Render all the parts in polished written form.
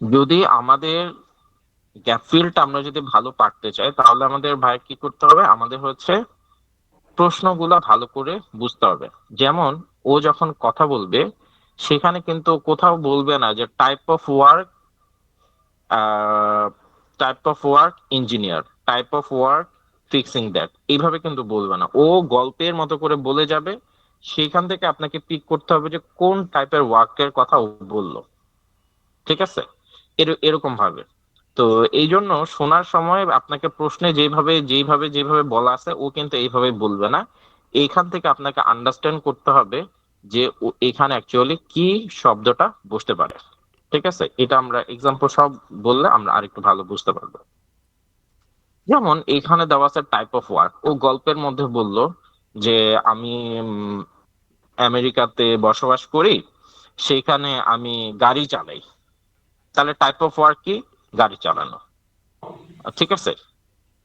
যদি আমাদের গ্যাপ ফিলটা আমরা যদি ভালো পারতে চাই, তাহলে আমাদের ভাই কি করতে হবে, আমাদের হচ্ছে প্রশ্নগুলা ভালো করে বুঝতে হবে। যেমন ও যখন কথা বলবে, সেখানে কিন্তু কোথাও বলবে না যে type of work engineer, type of work fixing that, এইভাবে কিন্তু বলবে না। ও গল্পের মতো করে বলে যাবে। সেখান থেকে আপনাকে পিক করতে হবে যে কোন টাইপের ওয়ার্কের কথা ও বললো। ঠিক আছে, এরকম ভাবে। তো এই জন্য শোনার সময় আপনাকে প্রশ্নে যেভাবে যেভাবে যেভাবে বলা আছে, ও কিন্তু এইভাবে বলবে না। এইখান থেকে আপনাকে আন্ডারস্ট্যান্ড করতে হবে যে ও এখানে অ্যাকচুয়ালি কি শব্দটা বসতে পারে। ঠিক আছে, এটা আমরা এক্সাম্পল সব বললে আমরা আরেকটু ভালো বুঝতে পারবো। যেমন এখানে দেওয়া আছে টাইপ অফ ওয়ার্ক। ও গল্পের মধ্যে বলল যে আমি আমেরিকাতে বসবাস করি, সেখানে আমি গাড়ি চালাই। তাহলে টাইপ অফ ওয়ার্ক কি? গাড়ি চালানো। ঠিক আছে।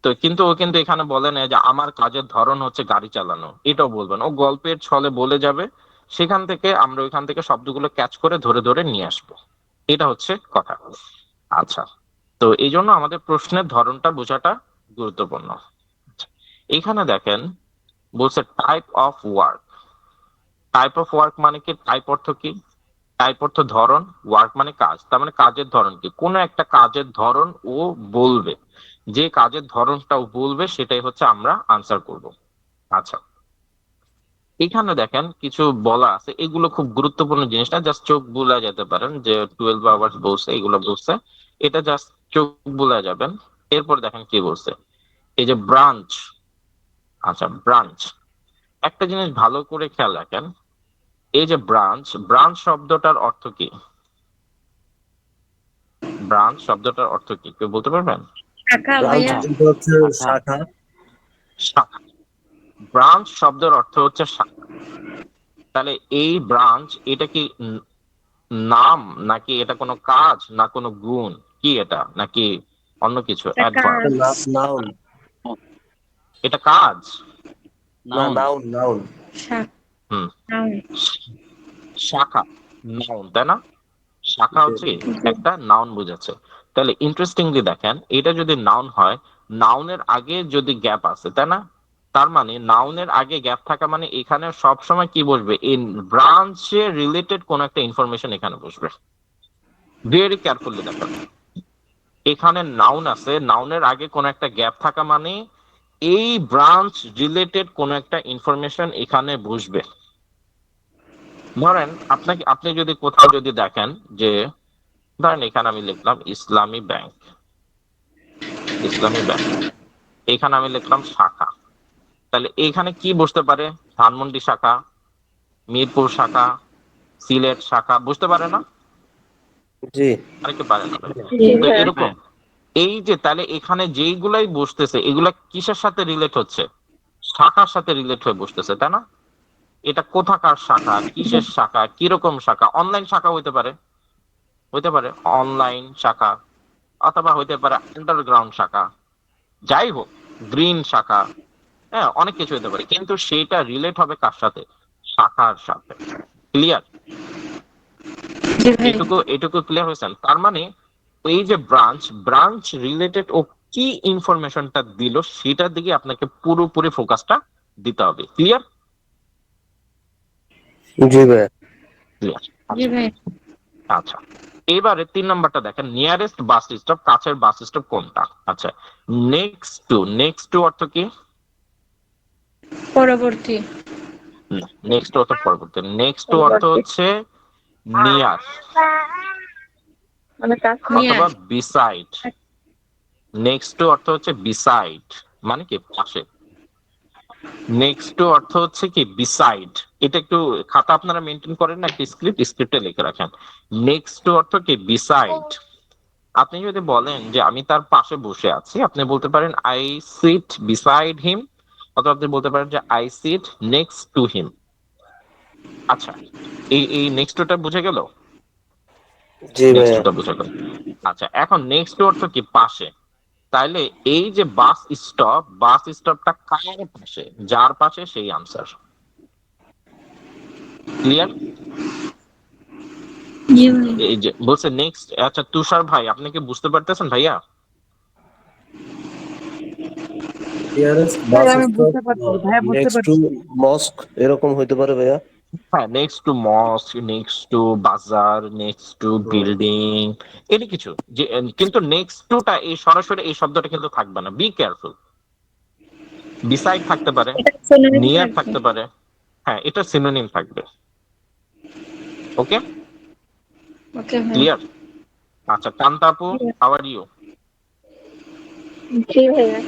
তো কিন্তু ও কিন্তু এখানে বলে না যে আমার কাজের ধরন হচ্ছে গাড়ি চালানো, এটাও বলবে না। ও গল্পের ছলে বলে যাবে। সেখান থেকে আমরা ওইখান থেকে শব্দগুলো ক্যাচ করে ধরে ধরে নিয়ে আসবো। এটা হচ্ছে কথা। আচ্ছা, তো এই জন্য আমাদের প্রশ্নের ধরনটা বোঝাটা গুরুত্বপূর্ণ। আচ্ছা, এখানে দেখেন বলছে type of work. Type of work মানে কি? টাইপ অর্থ কি? টাইপ অর্থ ধরন, ওয়ার্ক মানে কাজ। তার মানে কাজের ধরন কি? কোন একটা কাজের ধরন ও বলবে। যে কাজের ধরনটা ও বলবে সেটাই হচ্ছে আমরা আনসার করব। আচ্ছা, এখানে দেখেন কিছু বলা আছে, এগুলো খুব গুরুত্বপূর্ণ জিনিস না, জাস্ট চোখ বুলা যেতে পারেন যে 12 আওয়ার্স বলছে, এগুলো বলছে। এটা জাস্ট চোখ বুলা যাবেন। এরপর দেখেন কি বলছে, এই যে ব্রাঞ্চ। আচ্ছা, ব্রাঞ্চ, একটা জিনিস ভালো করে খেয়াল রাখেন। এই যে ব্রাঞ্চ, ব্রাঞ্চ শব্দটার অর্থ কি? ব্রাঞ্চ শব্দটার অর্থ কি কেউ বলতে পারবেন? শাখা ব্রাঞ্চ ভাইয়া। বলতে হচ্ছে শাখা। শাখা। শাখা। ব্রাঞ্চ শব্দের অর্থ হচ্ছে শাখা। তাহলে এই ব্রাঞ্চ, এটা কি নাম, নাকি এটা কোনো কাজ, না কোনো গুণ? কি এটা, নাকি অন্য কিছু একটা অ্যাডভার্ব? কাজ। নাউন। এটা কাজ। না, নাউন। Noun noun. হুম। নাউন। শাখা, নাউন, তাই না? শাখা জি। হচ্ছে একটা নাউন বোঝাচ্ছে। তাহলে ইন্টারেস্টিংলি দেখেন, এটা যদি নাউন হয়, নাউনের আগে যদি গ্যাপ আছে, তাই না? তার মানে নাউনের আগে গ্যাপ থাকা মানে এখানে সব সময় কি বসবে? এই ব্রাঞ্চে রিলেটেড কোন একটা ইনফরমেশন এখানে বসবে। ভেরি কেয়ারফুলি দেখেন, এখানে নাউন আছে, নাউনের আগে কোন একটা গ্যাপ থাকা মানে এই ব্রাঞ্চ রিলেটেড কোন একটা ইনফরমেশন এখানে বসবে। ধরেন আপনি যদি কোথাও যদি দেখেন যে, ধরেন এখানে আমি লিখলাম ইসলামী ব্যাংক। ইসলামী ব্যাংক, এখানে আমি লিখলাম শাখা। তাহলে এখানে কি বসতে পারে? ধানমন্ডি শাখা, মিরপুর শাখা, সিলেট শাখা, বুঝতে পারে না? জি। আরেকটু পারে না ভাই? জি তো ভাইয়া। এরকম, হ্যাঁ। এই যে তাহলে এখানে যেইগুলাই বসতেছে, এগুলা কিসের সাথে রিলেট হচ্ছে? শাখার সাথে রিলেট হয়ে বসতেছে, তাই না? এটা কোথাকার শাখা, কিসের শাখা, কিরকম শাখা? অনলাইন শাখা হইতে পারে, হইতে পারে অনলাইন শাখা, অথবা হইতে পারে আন্ডারগ্রাউন্ড শাখা, যাই হোক, গ্রিন শাখা। হ্যাঁ, অনেক কিছু হতে পারে, কিন্তু সেটা রিলেট হবে কার সাথে? শাখার সাথে। ক্লিয়ার? জি ভাই। এটুকু এটুকু ক্লিয়ার হয়েছেন? তার মানে এই যে ব্রাঞ্চ, ব্রাঞ্চ রিলেটেড ও কি ইনফরমেশনটা দিল, সেটার দিকে আপনাকে পুরোপুরি ফোকাসটা দিতে হবে। ক্লিয়ার? জি ভাই। ক্লিয়ার। জি আচ্ছা। ভাই। আচ্ছা, এবারে 3 নম্বরটা দেখেন, নিয়ারেস্ট বাস স্টপ, কাছের বাস স্টপ কোনটা? আচ্ছা, নেক্সট টু, নেক্সট টু অর্থ কি? পরবর্তী। নেক্সট টু অর্থ পরবর্তী। নেক্সট টু অর্থ হচ্ছে নিয়ার মানে নিয়ার। অথবা বিসাইড। নেক্সট টু অর্থ হচ্ছে বিসাইড, মানে কি পাশে। নেক্সট টু অর্থ হচ্ছে কি বিসাইড। এটা একটু খাতা আপনারা মেনটেন করেন না, একটা স্ক্রিপ্ট, স্ক্রিপ্টে লিখে রাখেন। নেক্সট টু অর্থ কি বিসাইড। আপনি যদি বলেন যে আমি তার পাশে বসে আছি, আপনি বলতে পারেন আই সিট বিসাইড হিম, অথবা আপনি বলতে পারেন যে I sit next to him. আচ্ছা, এই নেক্সট টুটা বুঝে গেল? জি নেক্সট ভাইয়া। টুটা বুঝে গেল। আচ্ছা, এখন নেক্সট টু অর্থ কি পাশে। তাইলে এই যে বাস স্টপ, বাস স্টপটা কার পাশে? যার পাশে সেই আনসার। ক্লিয়ার? জি ভাই। এই যে বলছে নেক্সট। আচ্ছা তুষার ভাই, আপনি কি বুঝতে পারতেছেন ভাইয়া? নিয়ারেস্ট ভাই বাস আমি স্টপ বুঝতে পারছি, ভাইয়া বুঝতে নেক্সট টু পারছি। মস্ক এরকম হইতে পারে ভাইয়া। হ্যাঁ, next to mosque, next to বাজার, নেক্সট টু হুম, বিল্ডিং, এটি কিছু যে কিন্তু নেক্সট টুটা এই সরাসরি এই শব্দটা কিন্তু থাকবে না, বি কেয়ারফুল। বিসাইড থাকতে পারে, এটা সিনোনিম নিয়ার থাকবে। থাকতে পারে। হ্যাঁ, এটা সিনোনিম থাকবে। ওকে, ওকে ভাই। ক্লিয়ার? আচ্ছা কান্তাপু, হাউ আর ইউ? জি ভাইয়া।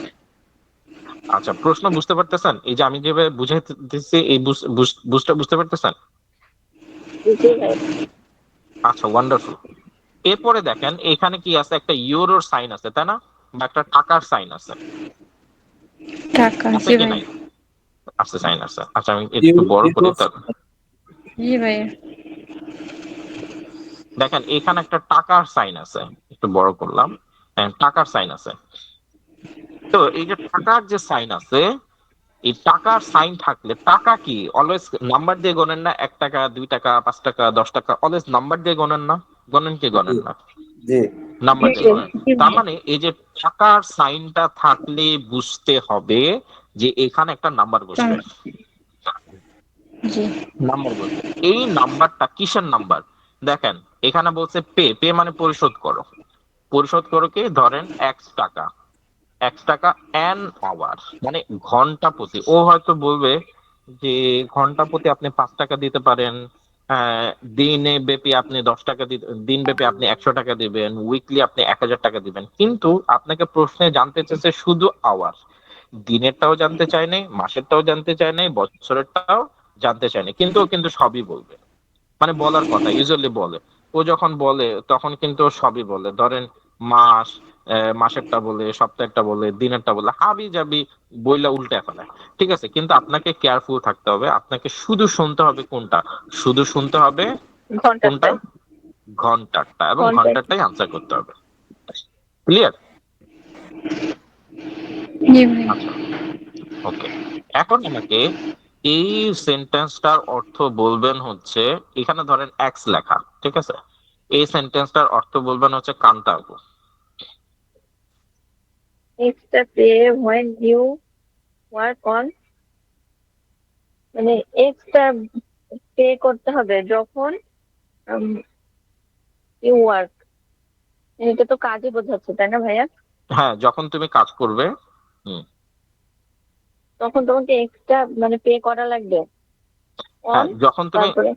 আচ্ছা প্রশ্ন বুঝতে পারতেছেন? এই যে আমি যেভাবে বুঝাই দিচ্ছি এই বুঝটা বুঝতে পারতেছেন? জি ভাই। আচ্ছা ওয়ান্ডারফুল। এরপরে দেখেন এখানে কি আছে, একটা ইউরোর সাইন আছে তাই না, বা একটা টাকার সাইন আছে, টাকা। আছে জি কি ভাই। নাই? আছে, সাইন আছে। আচ্ছা আমি একটু বড় করি ইউরো তার। জি ভাইয়া। দেখেন এখানে একটা টাকার সাইন আছে, একটু বড় করলাম। হ্যাঁ, টাকার সাইন আছে। তো এই যে টাকার যে সাইন আছে, এই টাকার সাইন থাকলে টাকা কি অলওয়েজ নাম্বার দিয়ে গণেন না? 1 টাকা, 2 টাকা, 5 টাকা, 10 টাকা, অলওয়েজ নাম্বার দিয়ে গণেন না? গণেন কি জি গণেন না? জি নাম্বার জি দিয়ে জি। গণেন। জি তার ভাইয়া। মানে এই যে টাকার সাইনটা থাকলে বুঝতে হবে যে এখানে একটা নাম্বার বসবে। জি। নাম্বার বসবে। এই নাম্বারটা কিসের নাম্বার? দেখেন এখানে বলছে পে, পে মানে পরিশোধ করো। পরিশোধ করো কি, ধরেন X টাকা, X টাকা অ্যান আওয়ার মানে ঘন্টা প্রতি। ও হয়তো বলবে যে ঘন্টা প্রতি আপনি 5 টাকা দিতে পারেন, দিনে ব্যাপী আপনি 10 টাকা দিন ব্যাপী আপনি 100 টাকা দিবেন, উইকলি আপনি 1,000 টাকা দিবেন। কিন্তু আপনাকে প্রশ্নে জানতে চাইছে শুধু আওয়ার। দিনেরটাও জানতে চায় নাই, মাসেরটাও জানতে চায় নাই, বছরেরটাও জানতে চায় নাই, কিন্তু ও কিন্তু সবই বলবে। মানে বলার কথা ইউজুয়ালি বলে। ও যখন বলে তখন কিন্তু ও সবই বলে। ধরেন মাস, মাসেরটা বলে, সপ্তাহেরটা বলে, দিনেরটা বলে, হাবি জাবি বইলা উল্টে ফেলায়। ঠিক আছে, কিন্তু আপনাকে কেয়ারফুল থাকতে হবে। আপনাকে শুধু শুনতে হবে কোনটা, শুধু শুনতে হবে কোনটা, ঘন্টাতে। ঘন্টারটা, এবং ঘন্টাতে। ঘন্টারটাই আনসার করতে হবে। ক্লিয়ার? জি ভাই। আচ্ছা ওকে। এখন আমাকে এই সেন্টেন্সটার অর্থ বলবেন হচ্ছে, এখানে ধরেন এক্স লেখা, ঠিক আছে? এই সেন্টেন্সটার অর্থ বলবেন হচ্ছে কান্তাবু। Extra pay when you work on, মানে এক্সট্রা পে করতে হবে যখন ইউ ওয়ার্ক। এটা তো কাজই বোঝাচ্ছে তাই না ভাইয়া? হ্যাঁ, যখন তুমি কাজ করবে। হুম। তখন তোমাকে এক্সট্রা মানে পে করা লাগবে অন। হ্যাঁ, যখন তুমি তারপরে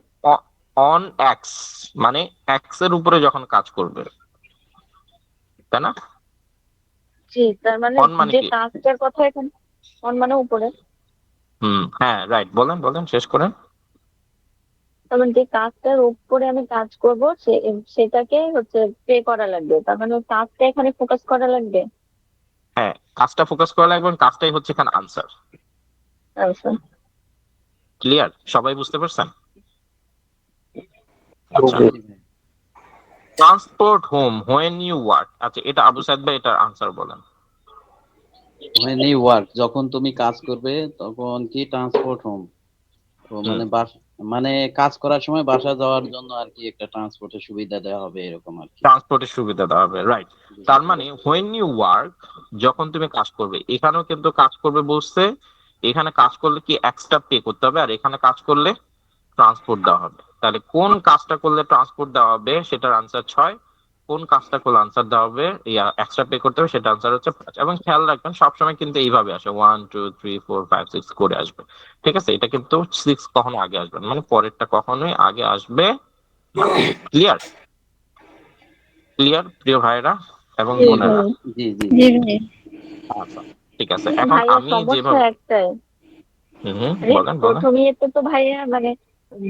অন এক্স মানে এক্স এর উপরে যখন কাজ করবে, তাই না? জি, তার মানে অন মানে যে কি? কাজটার কথা এখানে অন মানে উপরে। হ্যাঁ রাইট, বলেন বলেন, শেষ করেন। তার মানে যে কাজটার উপরে আমি কাজ করব সেটাকে হচ্ছে পে করা লাগবে, তার মানে ওই কাজটা এখানে ফোকাস করা লাগবে। হ্যাঁ, কাজটা ফোকাস করা লাগবে এবং কাজটাই হচ্ছে এখানে আনসার। আচ্ছা। ক্লিয়ার? সবাই বুঝতে পারছেন? আচ্ছা, জি জি ভাই। Transport home when you work. আচ্ছা এটা আবু সাইদ ভাই, এটার আনসার বলেন। when you work যখন তুমি কাজ করবে তখন কি ট্রান্সপোর্ট হোম, তো হুম, মানে মানে কাজ করার সময় বাসা যাওয়ার জন্য আর কি একটা ট্রান্সপোর্টের সুবিধা দেওয়া হবে এরকম আর কি। ট্রান্সপোর্টের সুবিধা দেওয়া হবে, রাইট। জি তার মানে হোয়েন ইউ ওয়ার্ক, যখন তুমি কাজ করবে, এখানেও কিন্তু কাজ করবে বলছে। এখানে কাজ করলে কি এক্সট্রা পে করতে হবে, আর এখানে কাজ করলে ট্রান্সপোর্ট দেওয়া হবে। তাহলে কোন কাজটা করলে ট্রান্সপোর্ট দেওয়া হবে সেটার আনসার 6, কোন কাজটা করলে আনসার দেওয়া হবে এক্সট্রা পে করতে হবে সেটা আনসার হচ্ছে 5। এবং খেয়াল রাখবেন সবসময় কিন্তু এইভাবে আসে, 1 2 3 4 5 6 করে আসবে। ঠিক আছে, এটা কিন্তু 6 কখনো আগে আসবে না, মানে পরেরটা কখনোই আগে আসবে না। ক্লিয়ার? ক্লিয়ার প্রিয় ভাইরা এবং জি বোনেরা? ভাই। জি জি জি। জি ভাই। আচ্ছা ঠিক আছে, এখন ভাইয়া আমি সমস্যা যেভাবে একটাই, মানে বলেন বলেন। প্রথম ইয়েতে তো ভাইয়া মানে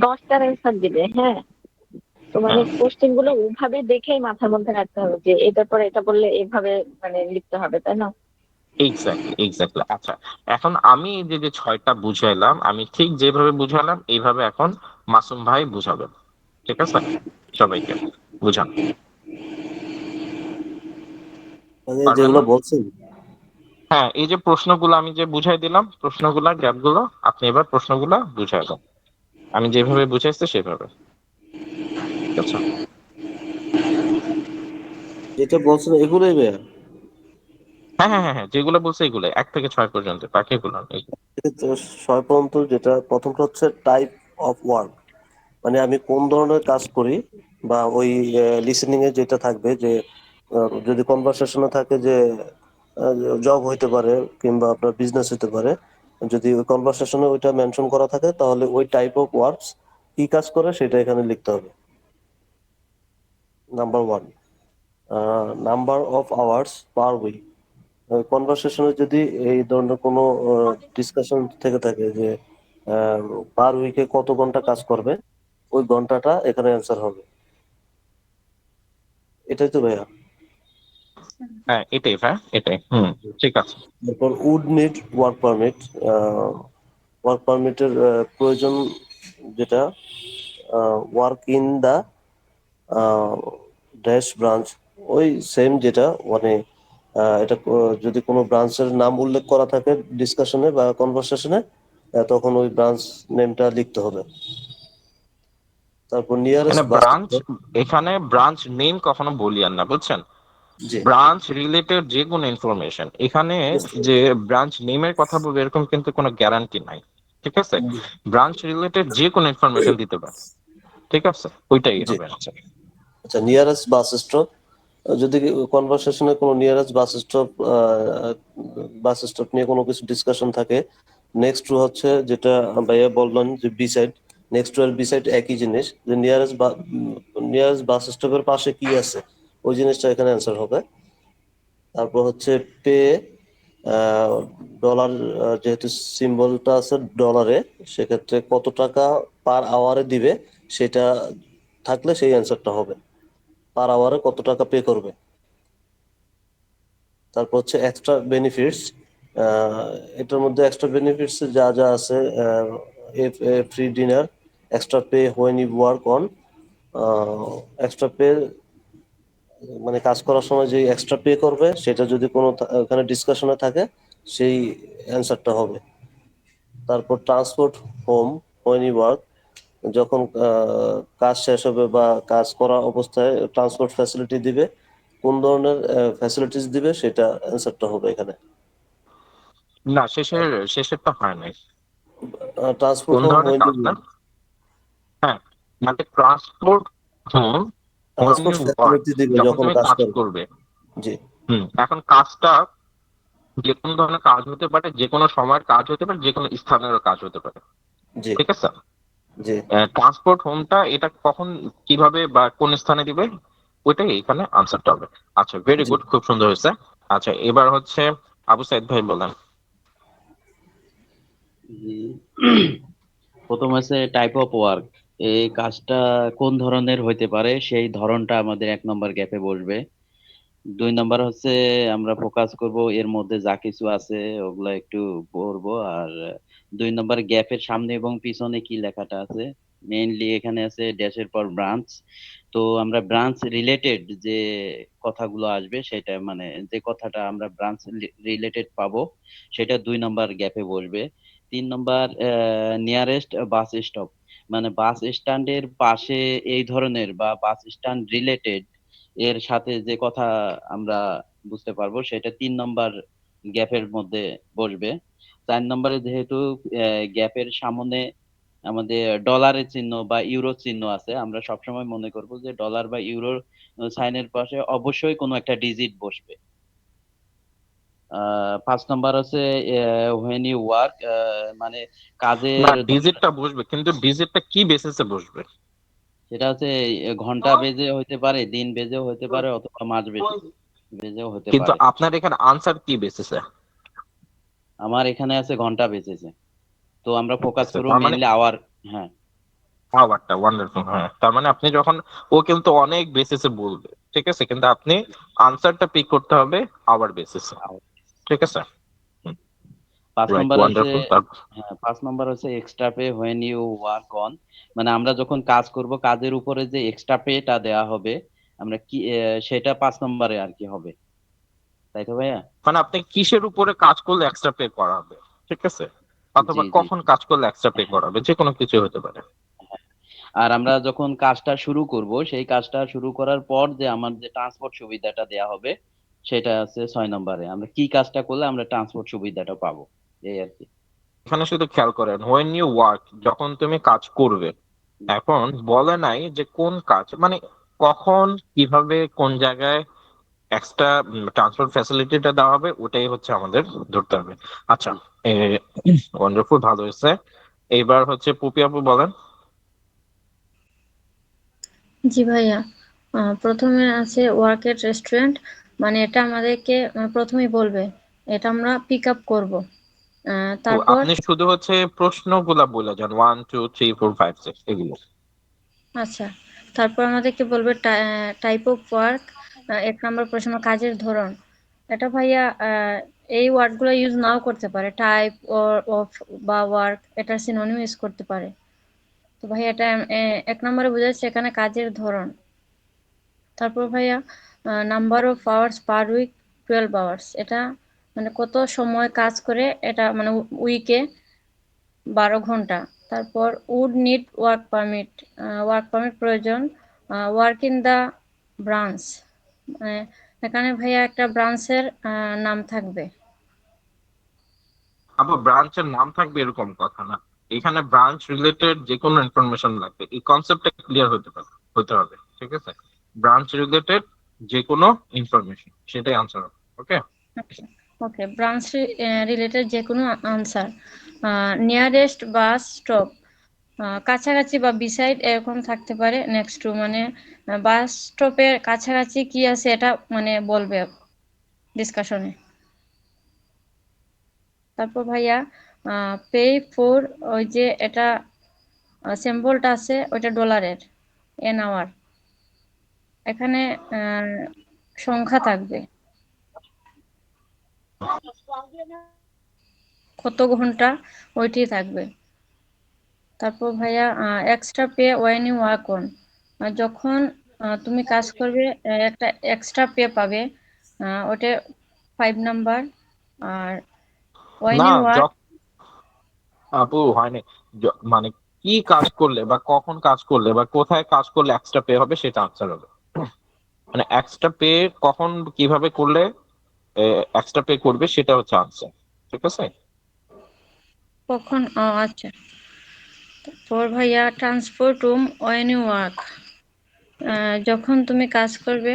10টার অ্যান্সার দিবে, হ্যাঁ। তো মানে হ্যাঁ কোশ্চেন গুলো ওভাবে দেখেই মাথার মধ্যে রাখতে হবে যে এটার পরে এটা বললে এভাবে মানে লিখতে হবে তাই না? Exactly exactly. আচ্ছা এখন আমি এই যে যে 6টা বুঝাইলাম, আমি ঠিক যেভাবে বুঝালাম এইভাবে এখন মাসুম ভাই বুঝাবেন। ঠিক আছে, সবাইকে বুঝান। মানে পারবেন যেগুলো না? বলছেন। হ্যাঁ, এই যে প্রশ্নগুলো আমি যে বুঝাই দিলাম, প্রশ্নগুলা গ্যাপগুলো আপনি এবার প্রশ্নগুলা বুঝাই দেন, আমি যেভাবে বুঝাইছি সেভাবে। ঠিক আছে? যেটা বলছেন এগুলোই ভাইয়া। হ্যাঁ হ্যাঁ হ্যাঁ হ্যাঁ, যেগুলো বলছে এগুলো 1 থেকে 6 পর্যন্ত, বাকিগুলো এক্ষেত্রে 6 পর্যন্ত যেটা প্রথমটা হচ্ছে টাইপ অফ ওয়ার্ক, মানে আমি কোন ধরনের কাজ করি, বা ওই লিসেনিং এ যেটা থাকবে যে যদি কনভারসেশনে থাকে যে জব হইতে পারে কিংবা আপনার বিজনেস হইতে পারে, যদি ওই কনভারসেশনে ওইটা মেনশন করা থাকে তাহলে ওই টাইপ অফ ওয়ার্কস কি কাজ করে সেটা এখানে লিখতে হবে। Number one, number of hours per week. কনভারসেশনে যদি এই ধরনের কোনো ডিসকাশন থেকে থাকে যে পার উইকে কত ঘন্টা কাজ করবে, ওই ঘন্টাটা এখানে অ্যান্সার হবে। এটাই তো ভাইয়া। হ্যাঁ এটাই ভাই, এটাই। ঠিক আছে। তারপর would need work permit. Work পারমিটের প্রয়োজন যেটা, work in the dash branch, ওই সেম যেটা মানে এটা যদি কোনো ব্রাঞ্চের নাম উল্লেখ করা থাকে ডিসকাশনে বা কনভারসেশনে, তখন ওই ব্রাঞ্চ নেমটা লিখতে হবে। তারপর এখানে নিয়ারেস্ট বাস। ব্রাঞ্চ, এখানে ব্রাঞ্চ নেম কখনো বলিয়েন না, বুঝছেন? জি, ব্রাঞ্চ রিলেটেড যে কোনো ইনফরমেশন এখানে, বুঝতে যে ব্রাঞ্চ নেমের কথা বলবে এরকম কিন্তু কোনো গ্যারান্টি নাই। ঠিক আছে, জি, ব্রাঞ্চ রিলেটেড যে কোনো ইনফরমেশন দিতে পারে। ঠিক আছে, ওইটাই জি। হবে। আচ্ছা। আচ্ছা, নিয়ারেস্ট বাস স্টপ, যদি কনভারসেশনে কোনো নিয়ারেস্ট বাস স্টপ নিয়ে কোনো কিছু ডিসকাশন থাকে, নেক্সট টু হচ্ছে যেটা ভাইয়া বললেন যে বি সাইড, নেক্সট টু আর বি সাইড একই জিনিস, যে নিয়ারেস্ট বাস স্টপের পাশে কি আছে ওই জিনিসটা এখানে অ্যান্সার হবে। তারপর হচ্ছে পে, ডলার, যেহেতু সিম্বলটা আছে ডলারে, সেক্ষেত্রে কত টাকা পার আওয়ারে দিবে সেটা থাকলে সেই অ্যান্সারটা হবে, পার আওয়ারে কত টাকা পে করবে। তারপর হচ্ছে এক্সট্রা বেনিফিটস, এটার মধ্যে এক্সট্রা বেনিফিটস যা যা আছে, free dinner, extra pay when you work on, extra pay মানে কাজ করার সময় যে এক্সট্রা পে করবে সেটা যদি কোনো ওখানে ডিসকাশনে থাকে সেই অ্যান্সারটা হবে। তারপর transport home when you work, যখন কাজ শেষ হবে বা কাজ করা অবস্থায় ট্রান্সপোর্ট ফ্যাসিলিটি দিবে, কোন ধরনের ফ্যাসিলিটিস দিবে সেটা অ্যান্সারটা হবে এখানে। না, শেষেরটা হয় নাই। ট্রান্সপোর্ট কোন হোম ধরনের হোয়েন কাজ ইউ, না? হ্যাঁ, মানে transport home when transport you work, facility দিবে যখন যখন তুমি কাজ কাজ করবে। করবে। জি, এখন কাজটা যে কোনো ধরনের কাজ হতে পারে, যে কোনো সময়ের কাজ হতে পারে, যে কোনো স্থানের কাজ হতে পারে। জি, ঠিক আছে, জি, ট্রান্সপোর্ট হোমটা এটা কখন, কিভাবে বা কোন স্থানে দিবে, ওইটাই এখানে আনসারটা হবে। আচ্ছা, ভেরি জি। গুড, খুব সুন্দর হয়েছে। আচ্ছা, এবার হচ্ছে আবু সাইদ ভাই বলেন। জি। প্রথম আছে টাইপ অফ ওয়ার্ক। এই কাজটা কোন ধরনের হইতে পারে সেই ধরনটা আমাদের 1 নম্বর গ্যাপে বসবে। 2 নম্বর হচ্ছে আমরা ফোকাস করব এর মধ্যে যা কিছু আছে ওগুলা একটু পড়বো। আর 2 নম্বর গ্যাপের সামনে এবং পিছনে কি লেখাটা আছে, মেইনলি এখানে আছে ড্যাশের পর ব্রাঞ্চ। তো আমরা ব্রাঞ্চ রিলেটেড যে কথাগুলো আসবে সেটা মানে যে কথাটা আমরা ব্রাঞ্চ রিলেটেড পাবো সেটা 2 নম্বর গ্যাপে বসবে। 3 নম্বর নিয়ারেস্ট বাস স্টপ, মানে বাস স্ট্যান্ডের পাশে এই ধরনের বা বাস স্ট্যান্ড রিলেটেড এর সাথে যে কথা আমরা বুঝতে পারবো সেটা 3 নম্বর গ্যাপের মধ্যে বসবে। 4 নম্বরে যেহেতু গ্যাপের সামনে আমাদের ডলারের চিহ্ন বা ইউরো চিহ্ন আছে, আমরা সবসময় মনে করব যে ডলার বা ইউরোর সাইনের পাশে অবশ্যই কোনো একটা ডিজিট বসবে। 5 নম্বর হচ্ছে হোয়েন ইউ ওয়ার্ক, মানে না, কাজের ডিজিটটা বসবে, কিন্তু ডিজিটটা কি বেসিসে বসবে? সেটা হচ্ছে ঘন্টা বেজে হইতে পারে, দিন বেজেও হইতে পারে, অথবা মাস বেজেও হতে কিন্তু পারে। আপনার এখানে আনসার কি বেসিসে? আমার এখানে আছে ঘন্টা বেজেছে, তো আমরা ফোকাস করবো তার মানে মেইনলি আওয়ার। হ্যাঁ, আওয়ারটা ওয়ান্ডারফুল। হ্যাঁ, তার মানে আপনি যখন, ও কিন্তু অনেক বেসিসে বলবে, ঠিক আছে, কিন্তু আপনি আনসারটা পিক করতে হবে আওয়ার বেসিসে। hour। ঠিক আছে, পাঁচ রাইট, নম্বর আছে, ওয়ান্ডারফুল। হ্যাঁ 5 নম্বর হচ্ছে extra pay when you work on, মানে আমরা যখন কাজ করব কাজের উপরে যে এক্সট্রা পেটা দেয়া হবে আমরা কি সেটা 5 নম্বরে আর কি হবে, তাই তো ভাইয়া? মানে আপনি কিসের উপরে কাজ করলে এক্সট্রা পে করা হবে, ঠিক আছে, জি অথবা জি। কখন কাজ করলে এক্সট্রা পে হ্যাঁ, করা হবে, যে কোনো কিছু হতে পারে। আর আমরা যখন কাজটা শুরু করব, সেই কাজটা শুরু করার পর যে আমার যে ট্রান্সপোর্ট সুবিধাটা দেয়া হবে, সেটা আছে 6 নম্বরে। আমরা কি কাজটা করলে আমরা ট্রান্সপোর্ট সুবিধাটা পাবো, এই আর কি। এখানে শুধু খেয়াল করেন, হোয়েন ইউ ওয়ার্ক, যখন তুমি কাজ করবে, এখন বলে নাই যে কোন কাজ, মানে কখন, কিভাবে, কোন জায়গায় এক্সট্রা ট্রান্সপোর্ট ফ্যাসিলিটিটা দেওয়া হবে, ওটাই হচ্ছে আমাদের ধরতে হবে। আচ্ছা, ওয়ান্ডারফুল, ভালো হয়েছে। এইবার হচ্ছে পুপি আপু বলেন। জি ভাইয়া, প্রথমে আছে ওয়ার্ক এট রেস্টুরেন্ট, মানে এটা আমাদেরকে প্রথমেই বলবে এটা আমরা পিক আপ করবো। ও, তারপর আপনি শুধু হচ্ছে প্রশ্নগুলা বলে যান, 1 2 3 4 5 6 এগুলো। আচ্ছা, তারপর আমাদেরকে বলবে টাইপ অফ ওয়ার্ক। 1 নম্বর প্রশ্ন কাজের ধরন। এটা ভাইয়া এই ওয়ার্ডগুলো ইউজ নাও করতে পারে, টাইপ অফ বা ওয়ার্ক, এটা সিনোনিম ইউজ করতে পারে। তো ভাইয়া এটা 1 নম্বরে বোঝাচ্ছে এখানে কাজের ধরন। তারপর ভাইয়া number of hours per week 12 hours, এটা মানে কত সময় কাজ করে, এটা মানে উইকে 12 ঘন্টা। তারপর উড নিড ওয়ার্ক পারমিট প্রয়োজন, ওয়ার্ক ইন দা ব্রাঞ্চ, মানে এখানে ভাইয়া একটা ব্রাঞ্চের নাম থাকবে। আবার ব্রাঞ্চের নাম থাকবে এরকম কথা না, এখানে ব্রাঞ্চ রিলেটেড যে কোনো ইনফরমেশন লাগবে, এই কনসেপ্টটা ক্লিয়ার হতে হবে, ঠিক আছে? ব্রাঞ্চ রিলেটেড যে কোনো ইনফরমেশন, সেটাই আনসার হবে। ওকে, ওকে, ব্রাঞ্চ রিলেটেড যে কোনো আনসার। নিয়ারেস্ট বাস স্টপ, কাছাকাছি বা বিসাইড এরকম থাকতে পারে, নেক্সট টু, মানে বাস স্টপের কাছাকাছি কি আছে এটা মানে বলবে ডিসকাশনে। তারপর ভাইয়া পে ফর, ওই যে এটা সিম্বলটা আছে ওইটা ডলারের, এন আওয়ার, এখানে সংখ্যা থাকবে কত ঘন্টা, ওইটি থাকবে। তারপর ভাইয়া extra pay when you work on, যখন তুমি কাজ করবে একটা এক্সট্রা পে পাবে, ওটা 5 নাম্বার। আর ওয়েন না, ইউ ওয়ার্ক, আপু হয়নি, মানে কি কাজ করলে বা কখন কাজ করলে বা কোথায় কাজ করলে এক্সট্রা পে হবে, সেটা আনসার হবে। মানে এক্সট্রা পে কখন কিভাবে করলে এক্সট্রা পে করবে, সেটা হচ্ছে আনসার, ঠিক আছে? কখন, আচ্ছা। তারপর ভাইয়া transport room when you work, যখন তুমি কাজ করবে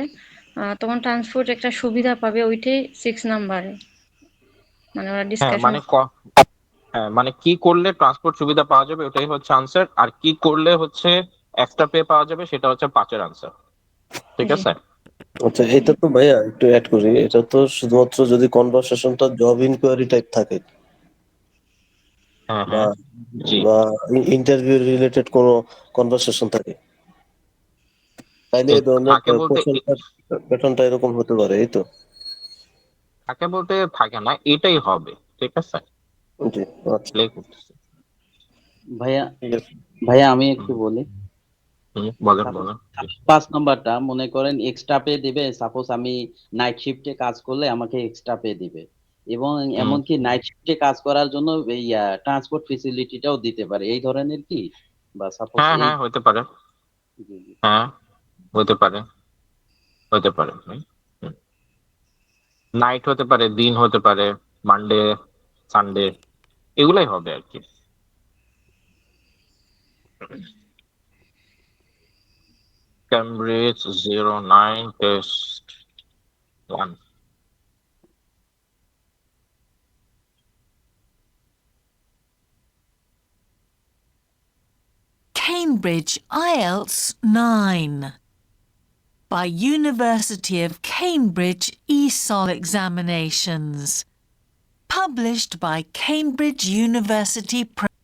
তখন ট্রান্সপোর্ট একটা সুবিধা পাবে, ওইটাই 6 নাম্বারে, মানে ওরা হ্যাঁ ডিসকাশন। মানে হ্যাঁ মানে কি করলে ট্রান্সপোর্ট সুবিধা পাওয়া যাবে, ওটাই হচ্ছে আনসার, আর কি করলে হচ্ছে এক্সট্রা পে পাওয়া যাবে, সেটা হচ্ছে 5-এর আনসার, ঠিক জি আছে? আচ্ছা, এটা তো ভাইয়া একটু অ্যাড করি, এটা তো শুধুমাত্র যদি কনভারসেশনটা জব ইনকোয়ারি টাইপ থাকে হ্যাঁ বা হ্যাঁ, জি। বা ইন্টারভিউ রিলেটেড কোনো কনভারসেশন থাকে, তাইলে এই ধরনের থাকে বলতে কোশ্চেনটা প্যাটার্নটা এরকম হতে পারে, এই তো। থাকে না, এটাই হবে, ঠিক আছে? জি, আচ্ছা, প্লে করতেছি। ভাইয়া, ঠিক আছে। ভাইয়া আমি একটু হুম, বলি। বলেন সাপোজ বলেন। 5 নম্বরটা মনে করেন এক্সট্রা পে দিবে, সাপোজ আমি নাইট শিফটে কাজ করলে আমাকে এক্সট্রা পে দিবে, এবং হুম, এমনকি নাইট শিফটে কাজ করার জন্য এই ট্রান্সপোর্ট ফেসিলিটিটাও দিতে পারে, এই ধরনের কি? বা সাপোজ হ্যাঁ এই, হ্যাঁ, হতে পারে। জি, জি। হ্যাঁ, হতে পারে, হতে পারে। নাইট হতে পারে, দিন হতে পারে, মানডে, সানডে, এগুলাই হবে আর কি। Cambridge 09 test 1। Cambridge IELTS 9 by University of Cambridge ESOL examinations. Published by Cambridge University Press.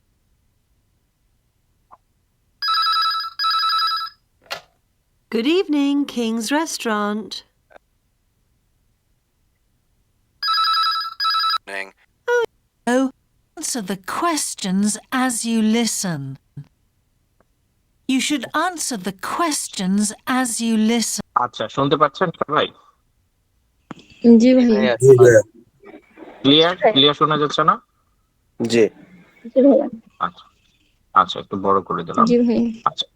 Good evening, King's Restaurant. Answer the questions as you listen. You should answer the questions as you listen. আচ্ছা, শুনতে পাচ্ছেন সবাই? জি জি ভাইয়া। ভাইয়া, জি ভাইয়া। Clear শোনা যাচ্ছে না? জি। জি ভাইয়া। আচ্ছা আচ্ছা, একটু বড় করে দিলাম। জি ভাইয়া। আচ্ছা,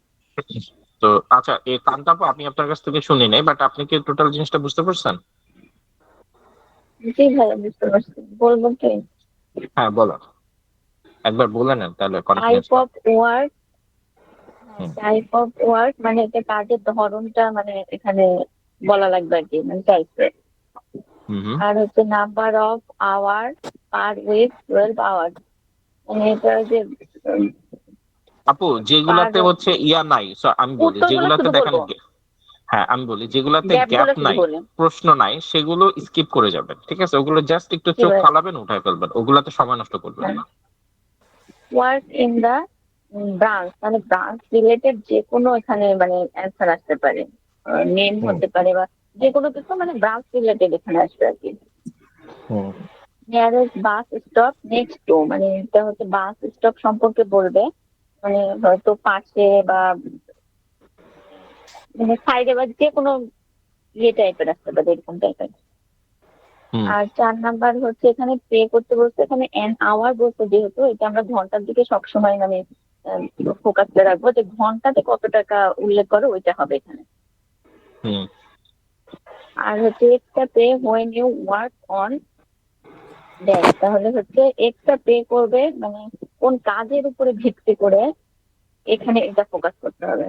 তো আচ্ছা, এই কান্তাপু আমি আপনার কাছ থেকে শুনি নাই, বাট আপনি কি টোটাল জিনিসটা বুঝতে পারছেন? জি ভাইয়া, বুঝতে পারছি। বলবো কি? হ্যাঁ বলেন, একবার বলে নেন তাহলে টাইপ কনফিডেন্স পান। Of work, hmm type of work মানে এটা কাজের ধরনটা মানে এখানে বলা লাগবে আর কি, মানে টাইপের। হুম হুম। আর হচ্ছে number of hour per week 12 hour, মানে এটা যে আপু পার, যেগুলাতে হচ্ছে ইয়া নাই, আমি বলি উত্তরগুলো যেগুলাতে শুধু দেখেন বলবো, হ্যাঁ আমি বলি যেগুলাতে গ্যাপ গ্যাপ গুলো শুধু নাই, বলেন। প্রশ্ন নাই, সেগুলো স্কিপ করে যাবেন, ঠিক আছে? ওগুলো জাস্ট একটু কি চোখ ভাই? ফালাবেন, উঠায় ফেলবেন, ওগুলাতে সময় নষ্ট করবেন না। ওয়ার্ক ইন দা ব্রাঞ্চ, মানে ব্রাঞ্চ রিলেটেড যে কোনো এখানে মানে অ্যান্সার আসতে পারে, নেম হুম হতে পারে বা যে কোনো কিছু, মানে ব্রাঞ্চ রিলেটেড এখানে আসবে আর কি। Hmm nearest bus stop next to, মানে এটা হচ্ছে বাস স্টপ সম্পর্কে বলবে, মানে হয়তো পাশে বা মানে সাইডে বা যে কোনো ইয়ে টাইপের আসতে পারে, এরকম টাইপের। হুম আর 4 নাম্বার হচ্ছে এখানে পে করতে বলছে, এখানে এন আওয়ার বলছে, যেহেতু এটা আমরা ঘন্টার দিকে সবসময় মানে ফোকাস করে রাখবো, যে ঘন্টাতে কত টাকা উল্লেখ করো ওইটা হবে এখানে। হুম। আর হচ্ছে extra pay when you work on dash, তাহলে হচ্ছে এক্সট্রা পে করবে মানে কোন কাজের উপরে ভিত্তি করে এখানে এটা ফোকাস করতে হবে।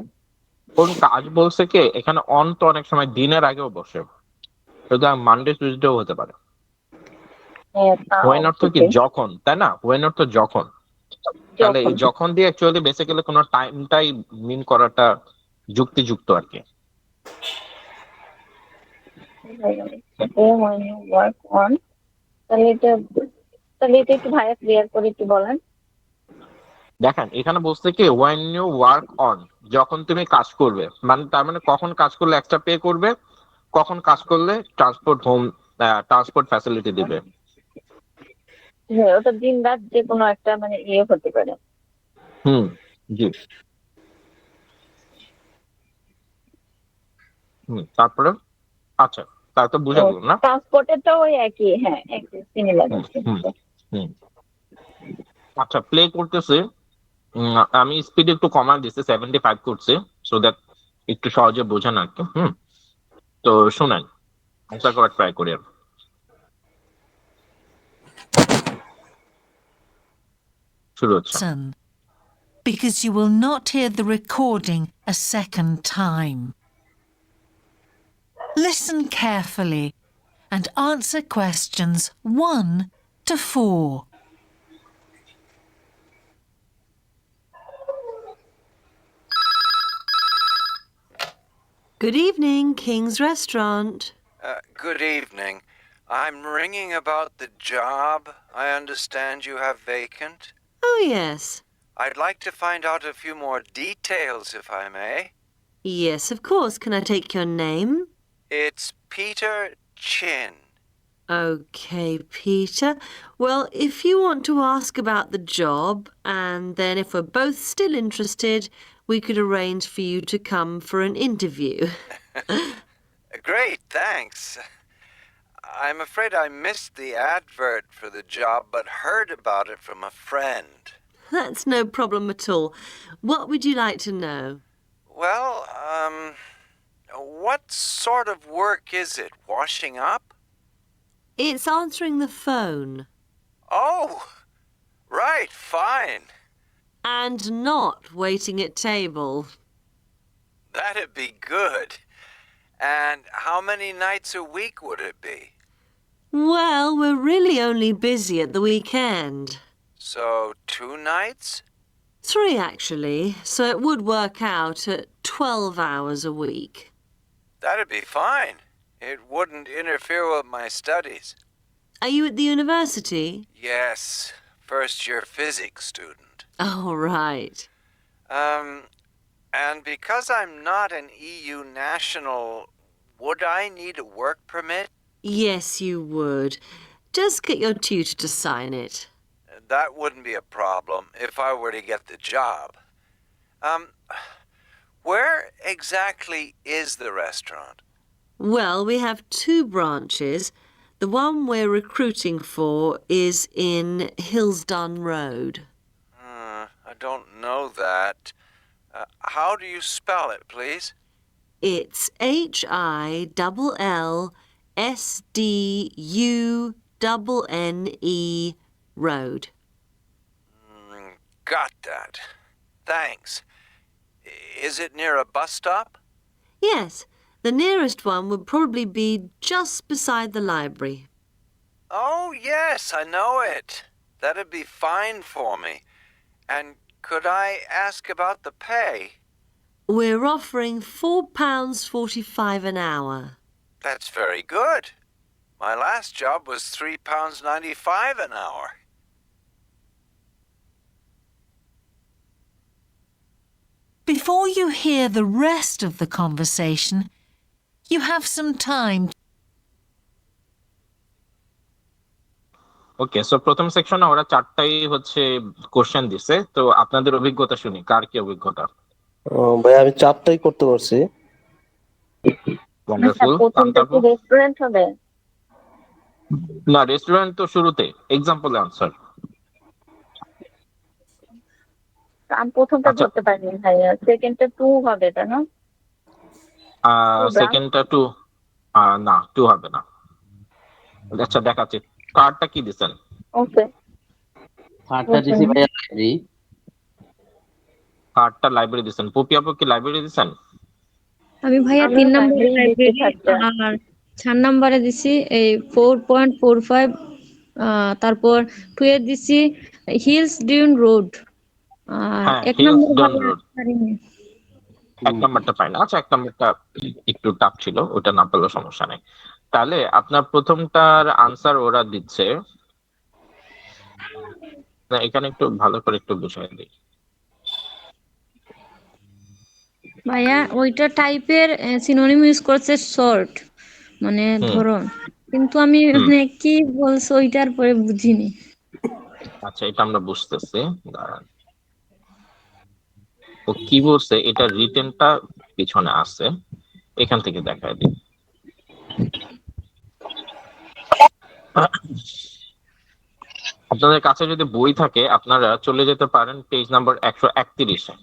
কোন কাজ বলছে কি এখানে? অন তো অনেক সময় দিনের আগেও বসে, সুতরাং মানডে টিউসডেও হতে পারে। হ্যাঁ, তাও ওয়েন অর্থ কি ঠিকই। যখন, তাই না? ওয়েন অর্থ যখন। তাহলে যখন এই যখন দিয়ে অ্যাকচুয়ালি বেসিক্যালি কোনো টাইমটাই মিন করাটা যুক্তিযুক্ত আর কি। হোয়েন ইউ ওয়ার্ক অন, তাহলে এটা, তাহলে এটা একটু ভাইয়া ক্লিয়ার করে একটু বলেন। দেখেন এখানে বলছে কি ওয়েন ইউ ওয়ার্ক অন, যখন তুমি কাজ করবে, মানে তার মানে কখন কাজ করলে এক্সট্রা পে করবে, কখন কাজ করলে ট্রান্সপোর্ট ফ্যাসিলিটি দিবে। হ্যাঁ, ওটা দিন রাত যে কোনো একটা মানে ইয়ে হতে পারে। হুম। জি। হুম, তারপরে আচ্ছা, তা তো বুঝে ও, গেল না? ট্রান্সপোর্টেরটা ওই একই, হ্যাঁ একই সিমিলার হুম আছে। হুম হুম। আচ্ছা, প্লে করতেছে। আমি স্পিড একটু কমায় দিচ্ছি, 75 করছি, সো দ্যাট একটু সহজে বোঝেন আর কি। তো শুনেন, আনসার করার ট্রাই করি আর। শুরু হচ্ছে। Listen, because you will not hear the recording a second time. Listen carefully and answer questions 1 to 4. Good evening, King's Restaurant. Good evening. I'm ringing about the job I understand you have vacant. Oh, yes. I'd like to find out a few more details, if I may. Yes, of course. Can I take your name? It's Peter Chin. Okay, Peter. Well, if you want to ask about the job, and then if we're both still interested, we could arrange for you to come for an interview. Great, thanks. I'm afraid I missed the advert for the job, but heard about it from a friend. That's no problem at all. What would you like to know? Well, what sort of work is it? Washing up? It's answering the phone. Oh, right, fine. And not waiting at table. That'd be good. And how many nights a week would it be? Well, we're really only busy at the weekend. So 2 nights? 3, actually, so it would work out at 12 hours a week. That'd be fine. It wouldn't interfere with my studies. Are you at the university? Yes, first-year physics student. Oh, right. And because I'm not an EU national, would I need a work permit? Yes, you would. Just get your tutor to sign it. That wouldn't be a problem if I were to get the job. Where exactly is the restaurant? Well, we have 2 branches. The one we're recruiting for is in Hillsdon Road. I don't know that. How do you spell it, please? It's HILLSDUNNE Road. Got that. Thanks. Is it near a bus stop? Yes, the nearest one would probably be just beside the library. Oh, yes, I know it. That'd be fine for me. And could I ask about the pay? We're offering £4.45 an hour. That's very good. My last job was £3.95 an hour. Before you hear the rest of the conversation, you have some time. Okay, so প্রথম সেকশনে ওরা চারটাই হচ্ছে question দিছে, তো আপনাদের অভিজ্ঞতা শুনি, কার কি অভিজ্ঞতা? ভাই আমি 4টাই করতে পারছি। ওয়ান্ডারফুল। প্রথমটা কি রেস্টুরেন্ট হবে? না, রেস্টুরেন্ট তো শুরুতে, এক্সাম্পল আনসার। আমি প্রথমটা আচ্ছা। ধরতে পারিনি ভাইয়া, সেকেন্ডটা 2 হবে তাই না? সেকেন্ডটা 2, না 2 হবে না। আচ্ছা দেখাচ্ছি, কার্ডটা কি দিছেন? ওকে, থার্ডটা দিছি ভাইয়া লাইব্রেরি। কার্ডটা লাইব্রেরি দিছেন। পপি আপু কি লাইব্রেরি দিছেন? আমি ভাইয়া আমিও 3 নম্বরে library দিচ্ছি লাইব্রেরি থার্ডটা। আর 4 নম্বরে দিছি এই 4.45, তারপর 2 এ দিছি হিলস ডিউন রোড, আর হ্যাঁ, 1 হিলস নম্বরে ডন ভাইয়া রোড। পারিনি। 1 নাম্বারটা পাই না। আচ্ছা, 1 নাম্বারটা একটু টাফ ছিল, ওটা না পেলেও সমস্যা নেই। তাহলে আপনার প্রথমটার আনসার ওরা দিচ্ছে, না এখানে একটু ভালো করে একটু বুঝাই দিই। ভাইয়া ওইটা টাইপের সিনোনিম ইউজ করছে শর্ট, মানে ধরন, কিন্তু আমি মানে কি বলছো ওইটার পরে বুঝিনি। আচ্ছা, এটা আমরা বুঝতেছি, দাঁড়ান। ও কি বলছে, এটা রিটেনটা পিছনে আছে, এখান থেকে দেখায় দিই। আপনাদের কাছে যদি বই থাকে আপনারা চলে যেতে পারেন পেজ নাম্বার 131-এ।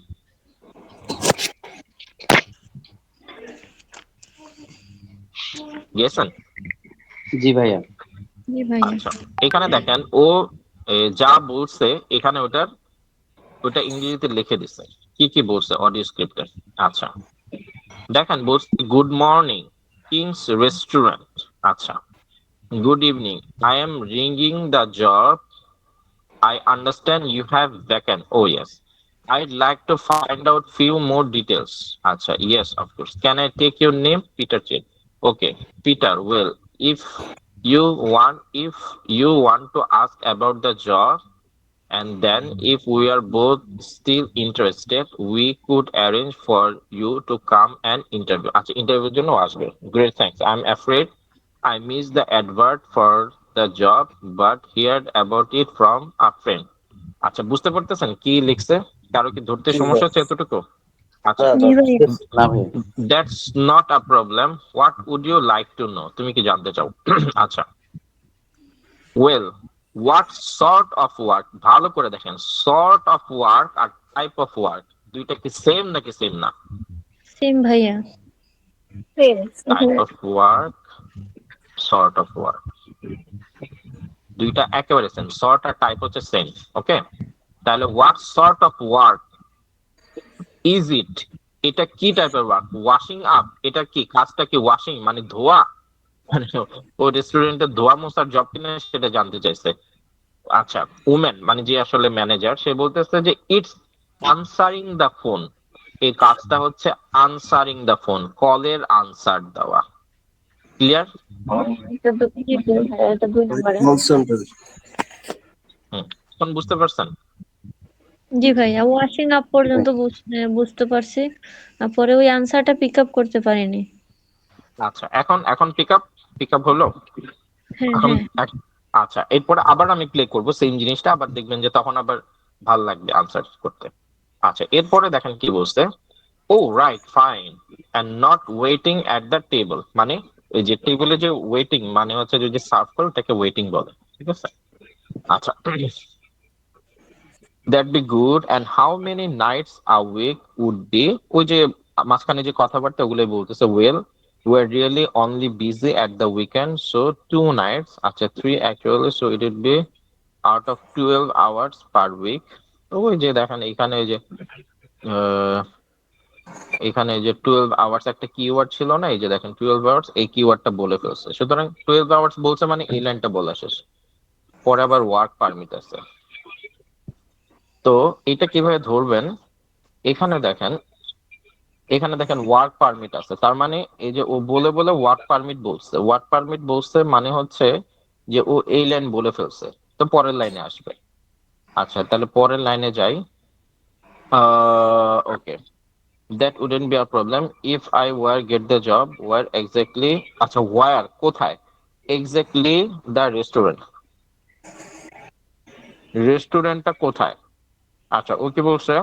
গেছেন? জি ভাইয়া। জি ভাইয়া। আচ্ছা, এখানে দেখেন ও যা বলছে এখানে ওটা ইংরেজিতে লিখে দিছে, কি কি বলছে অডিও স্ক্রিপ্টে। আচ্ছা দেখেন, বলছে গুড মর্নিং কিংস রেস্টুরেন্ট। আচ্ছা, good evening, I am ringing the job, I understand you have vacant. Oh yes. I'd like to find out few more details. Acha, yes, of course. Can I take your name? Peter Chen. Okay, Peter. Well, if you want to ask about the job, and then if we are both still interested, we could arrange for you to come and interview. Acha, interview জন্য আসবে. Great, thanks. I'm afraid I missed the advert for the job, but heard about it from a friend. আচ্ছা, বুঝতে পারতেছেন কি লিখছে? কারো কি ধরতে সমস্যা হচ্ছে এতটুকু? আচ্ছা, জি ভাইয়া। না ভাইয়া। That's not a problem. What would you like to know? তুমি কি জানতে চাও? আচ্ছা, well what sort of work, ভালো করে দেখেন, সর্ট অফ ওয়ার্ক আর টাইপ অফ ওয়ার্ক দুইটা কি সেম নাকি সেম না? সেম ভাইয়া। Type of work, sort of work দুইটা একেবারে সেম, সর্ট আর টাইপ হচ্ছে সেম। ওকে, তাহলে what sort of work is it, এটা কি টাইপের ওয়ার্ক? ওয়াশিং আপ, এটা কি কাজটা কি ওয়াশিং মানে ধোয়া, মানে ও রেস্টুরেন্টে ধোয়া মোছার জব কিনা সেটা জানতে চাইছে। আচ্ছা, উমেন মানে যে আসলে ম্যানেজার, সে বলতেছে যে ইটস আনসারিং দ্য ফোন, এই কাজটা হচ্ছে আনসারিং দ্য ফোন, কলের আনসার দেওয়া। ক্লিয়ার? এটা 2 নম্বরে। Call centre. এখন বুঝতে পারছেন? জি ভাইয়া, ওয়াশিং আপ পর্যন্ত বুঝতে পারছি, তারপরে ওই আনসারটা পিক আপ করতে পারিনি। আচ্ছা, এখন পিক আপ হলো। হ্যাঁ এখন হ্যাঁ। আচ্ছা, এরপরে আবার আমি প্লে করবো সেম জিনিসটা, আবার দেখবেন যে তখন আবার ভাল লাগবে আনসার করতে। আচ্ছা, এরপরে দেখেন কি বলছে, oh right fine and not waiting at the table, মানে এই যে টেবিলে যে ওয়েটিং মানে হচ্ছে যে সার্ভ করে ওটাকে ওয়েটিং বলে, ঠিক আছে? আচ্ছা, that be good and how many nights a week would be, ওই যে মাঝখানে যে কথাবার্তা ওগুলোই বলতেছে। Well we are really only busy at the weekend, so 2 nights, আচ্ছা 3 actually, so it would be out of 12 hours per week. ওই যে দেখেন এখানে ওই যে আহ, এখানে যে 12 আওয়ার্স একটা কিওয়ার্ড ছিল না, এই যে দেখেন 12 আওয়ার্স, এই কিওয়ার্ডটা বলে ফেলছে। সুতরাং 12 আওয়ার্স বলছে মানে এই লাইনটা বলা শেষ। পরে আবার ওয়ার্ক পারমিট আছে। তো এটা কিভাবে ধরবেন, এখানে দেখেন ওয়ার্ক পারমিট আছে, তার মানে এই যে ও বলে বলে ওয়ার্ক পারমিট বলছে। ওয়ার্ক পারমিট বলছে মানে হচ্ছে যে ও এই লাইন বলে ফেলছে, তো পরের লাইনে আসবে। আচ্ছা তাহলে পরের লাইনে যাই। ওকে, that wouldn't be a problem if I were get the job where exactly, আচ্ছা where কোথায়, exactly the restaurant, রেস্টুরেন্টটা কোথায়। আচ্ছা ও কি বলছে,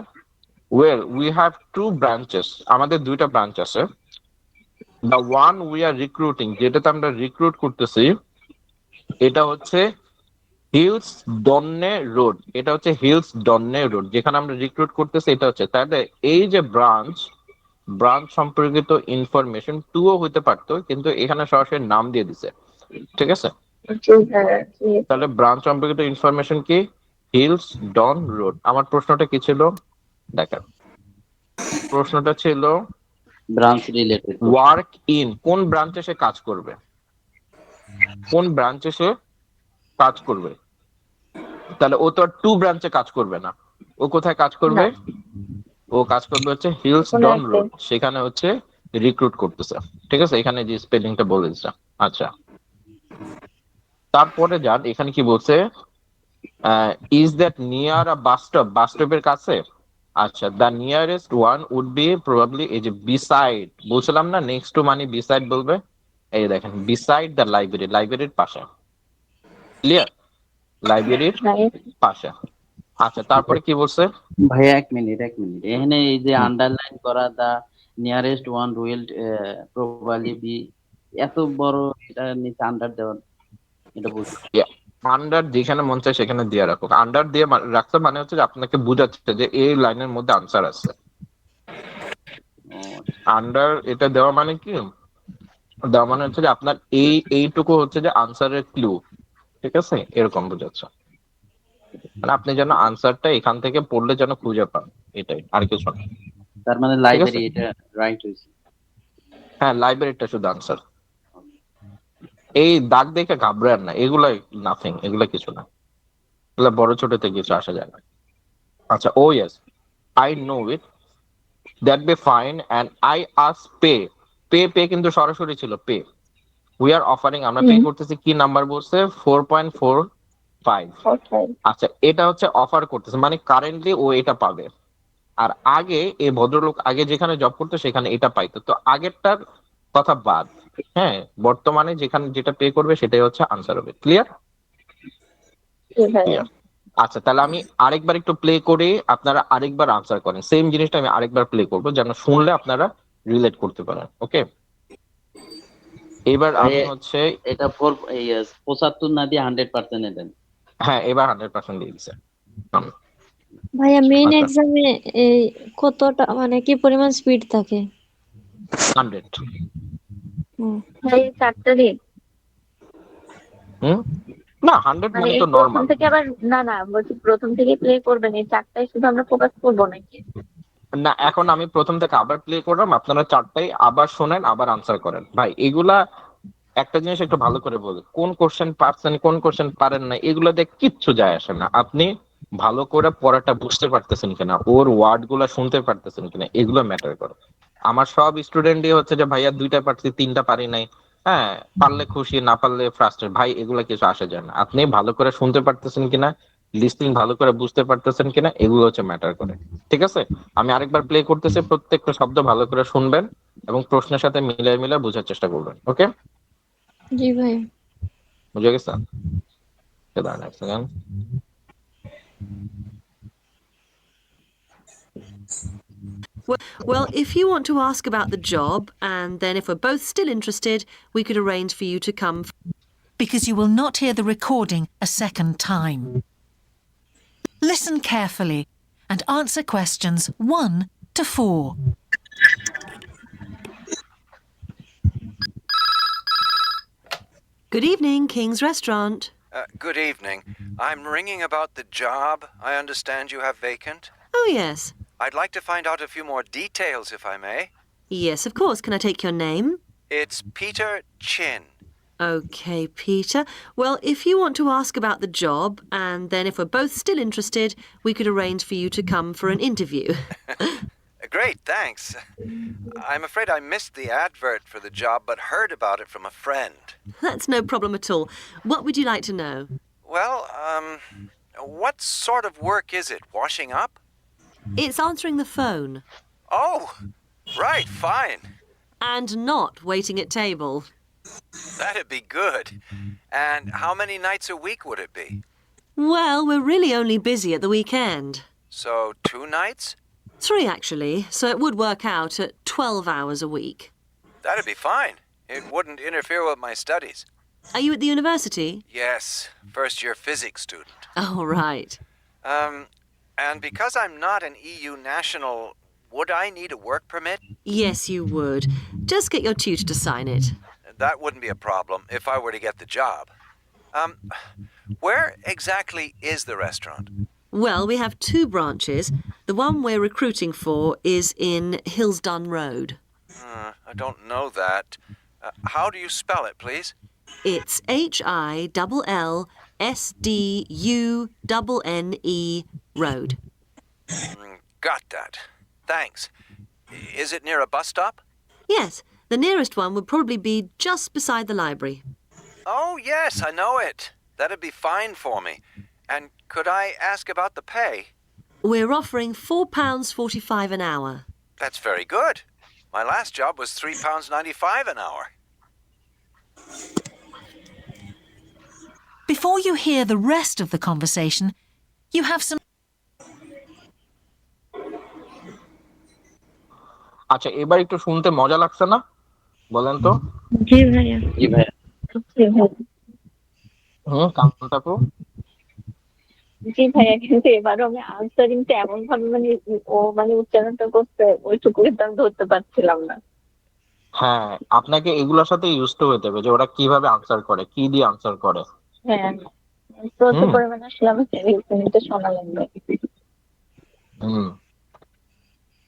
well we have 2 branches, আমাদের 2টা ব্রাঞ্চ আছে। the one we are recruiting, যেটাতে আমরা রিক্রুট করতেছি, এটা হচ্ছে হিলস ডন্নে রোড, এটা হচ্ছে হিলস ডন্নে রোড যেখানে আমরা রিক্রুট করতেছি, এটা হচ্ছে। তাহলে এই যে ব্রাঞ্চ সম্পর্কিত ইনফরমেশন 2ও হইতে পারতো, কিন্তু এখানে সরাসরি নাম দিয়ে দিছে, ঠিক আছে। জি ভাইয়া, জি। তাহলে ব্রাঞ্চ সম্পর্কিত ইনফরমেশন কি, হিলস ডন রোড। আমার প্রশ্নটা কি ছিল দেখেন, প্রশ্নটা ছিল ব্রাঞ্চ রিলেটেড। ওয়ার্ক ইন, কোন ব্রাঞ্চে সে কাজ করবে, কোন ব্রাঞ্চে সে কাজ করবে। তাহলে ও তো আর 2 ব্রাঞ্চে কাজ করবে না, ও কোথায় কাজ করবে, ও কাজ করবে হচ্ছে হিলস কোনো ডন একটা। রোড, সেখানে হচ্ছে রিক্রুট করতেছে, ঠিক আছে। এখানে যে স্পেলিংটা বলে দিচ্ছে। আচ্ছা তারপরে যান, এখানে কি বলছে, is that near a bus stop, bus স্টপের কাছে। আচ্ছা the nearest one would be probably, এই যে বিসাইড বলছিলাম না, নেক্সট টু মানে বিসাইড বলবে, এই যে দেখেন বিসাইড দ্য লাইব্রেরি, লাইব্রেরির পাশে, ক্লিয়ার, লাইব্রেরির ভাইয়া, পাশে। আচ্ছা তারপরে কি বলছে, ভাইয়া এক মিনিট এখানে এই যে আন্ডারলাইন করা the nearest one will probably be, এত বড় এটা নিচে আন্ডার দেওয়া, এটা বুঝতে। আন্ডার যেখানে মন চায় সেখানে দিয়ে রাখুক, আন্ডার দিয়ে রাখতে মানে হচ্ছে যে আপনাকে বোঝাচ্ছে যে এই লাইনের মধ্যে আনসার আছে। আন্ডার এটা দেওয়া মানে কি, দেওয়া মানে হচ্ছে যে আপনার এইটুকু হচ্ছে যে আনসারের ক্লু, ঠিক আছে, এরকম বোঝাচ্ছে। মানে আপনি যেন আনসারটা এখান থেকে পড়লে যেন খুঁজে পান, এটাই, আর কিছু না। তার মানে লাইব্রেরি এটা রাইট হয়েছে। হ্যাঁ লাইব্রেরিটা শুধু আনসার। এই দাগ দেখে ঘাবড়েন না, এগুলা নাথিং, এগুলা কিছু না, এগুলা বড় ছোটতে কিছু আসা যায় না। আচ্ছা oh yes I know it, that be fine and I us pay, pay কিন্তু সরাসরি ছিল পে, উই আর অফারিং, আমরা পে করতেছি কি নাম্বার বলছে 4.45। Okay. আচ্ছা এটা হচ্ছে অফার করতেছে, মানে কারেন্টলি ও এটা পাবে। আর আগে এই ভদ্রলোক আগে যেখানে জব করতো সেখানে এটা পাইতো, তো আগেরটার কথা বাদ। হ্যাঁ বর্তমানে যেখানে যেটা পে করবে সেটাই হচ্ছে আনসার হবে, ক্লিয়ার। জি ভাইয়া। আচ্ছা তাহলে আমি আরেকবার একটু প্লে করে আপনারা আরেকবার আনসার করেন, সেম জিনিসটা আমি আরেকবার প্লে করবো যেন শুনলে আপনারা রিলেট করতে পারেন। ওকে এবার আমি হচ্ছে এটা 75 না দিয়ে 100% দেন। হ্যাঁ এবার 100% দিয়ে দিছে। ভাইয়া মেইন আচ্ছা। এক্সামে এই কতটা মানে কি পরিমাণ স্পিড থাকে? 100। ভাই 4টা দিন। না 100 মানে মানে এই তো প্রথম নরমাল। থেকে আবার না বলছি প্রথম থেকে প্লে করবেন, এই 4টায় শুধু আমরা ফোকাস করবো নাকি? না এখন আমি প্রথম থেকে আবার প্লে করলাম, আপনারা 4টাই আবার শোনেন আবার আনসার করেন। ভাই এগুলা একটা জিনিস একটু ভালো করে বলি, কোন কোশ্চেন পারছেন কোন কোশ্চেন পারেন না এগুলো দিয়ে কিচ্ছু যায় আসে না, আপনি ভালো করে পড়াটা বুঝতে পারতেছেন কিনা, ওর ওয়ার্ড গুলা শুনতে পারতেছেন কিনা, এগুলো ম্যাটার করে। আমার সব স্টুডেন্টই হচ্ছে যে ভাইয়া 2টা পারছি 3টা পারি নাই, হ্যাঁ পারলে খুশি না পারলে ফ্রাস্ট্রেট, ভাই এগুলা কিছু আসে যায় না, আপনি ভালো করে শুনতে পারতেছেন কিনা, লিসনিং ভালো করে বুঝতে পারতেছেন কিনা, এগুলো হচ্ছে ম্যাটার করে। ঠিক আছে আমি আরেকবার প্লে করতেছি, প্রত্যেকটা শব্দ ভালো করে শুনবেন এবং প্রশ্নের সাথে মিলিয়ে মিলিয়ে বোঝার চেষ্টা করবেন। ওকে জি ভাই। বুঝে গেছেন? দাঁড়ান এক second. Well, if you want to ask about the job, and then if we're both still interested, we could arrange for you to come. Because you will not hear the recording a second time. Listen carefully and answer questions 1 to 4. Good evening, King's Restaurant. Good evening. I'm ringing about the job I understand you have vacant. Oh, yes. I'd like to find out a few more details, if I may. Yes, of course. Can I take your name? It's Peter Chin. OK, Peter. Well, if you want to ask about the job, and then if we're both still interested, we could arrange for you to come for an interview. Great, thanks. I'm afraid I missed the advert for the job, but heard about it from a friend. That's no problem at all. What would you like to know? Well, what sort of work is it? Washing up? It's answering the phone. Oh, right, fine. And not waiting at table. That'd be good. And how many nights a week would it be? Well, we're really only busy at the weekend. So 2 nights? 3, actually, so it would work out at 12 hours a week. That'd be fine. It wouldn't interfere with my studies. Are you at the university? Yes, first-year physics student. Oh, right. And because I'm not an EU national, would I need a work permit? Yes, you would. Just get your tutor to sign it. That wouldn't be a problem if I were to get the job. Where exactly is the restaurant? Well, we have 2 branches. The one we're recruiting for is in Hillsdon Road. I don't know that. How do you spell it, please? It's HILLSDUNNE Road. Got that. Thanks. Is it near a bus stop? Yes, the nearest one would probably be just beside the library. Oh, yes, I know it. That'd be fine for me. And could I ask about the pay? We're offering £4.45 an hour. That's very good. My last job was £3.95 an hour. Before you hear the rest of the conversation, you have some... আচ্ছা, এবার একটু শুনতে মজা লাগছে না? বলেন তো। জি ভাইয়া। জি ভাইয়া। জি ভাইয়া। কান্তাপু। জি ভাইয়া, কিন্তু এবারও আমি আনসারিংটা এমন ভাবে ও উচ্চারণটা করতে ওইটুকু কিন্তু আমি ধরতে পারছিলাম না। হ্যাঁ, আপনাকে এগুলোর সাথে ইউজ টু হতে হবে যে ওরা কিভাবে আনসার করে, কি দিয়ে আনসার করে। হ্যাঁ, প্রচুর পরিমাণে আসলে আমাকে রিজনিংটা শোনা লাগবে।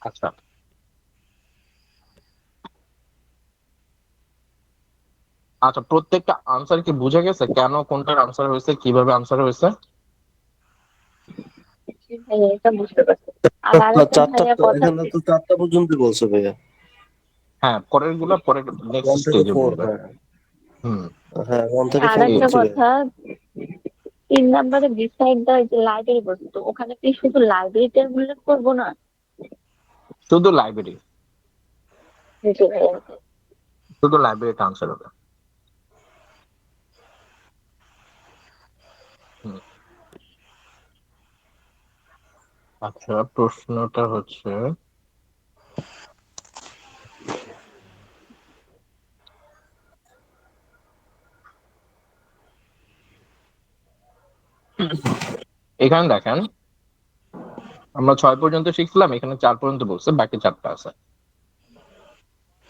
আচ্ছা, আচ্ছা, প্রত্যেকটা আনসার কি বুঝে গেছে? কেন কোনটার আনসার হয়েছে, কিভাবে আনসার হয়েছে? জি ভাইয়া, এটা বুঝতে পারছি। আর আরেকটা ভাইয়া কথা, এখানে তো 4টা পর্যন্ত বলছে ভাইয়া। হ্যাঁ, পরের গুলা পরে 1 নেক্সট থেকে স্টেজে 4, বলবে। হ্যাঁ 1 থেকে 4 আরেকটা বলছে ভাইয়া। কথা, 3 নম্বরে বিসাইড দা যে লাইব্রেরি বলছে, তো ওখানে কি শুধু লাইব্রেরিটা উল্লেখ করবো না? শুধু লাইব্রেরি, জি ভাইয়া। শুধু লাইব্রেরিটা আনসার হবে। আচ্ছা, প্রশ্নটা হচ্ছে এখানে দেখেন, আমরা 6 পর্যন্ত শিখছিলাম, এখানে 4 পর্যন্ত বলছে, বাকি 4টা আছে।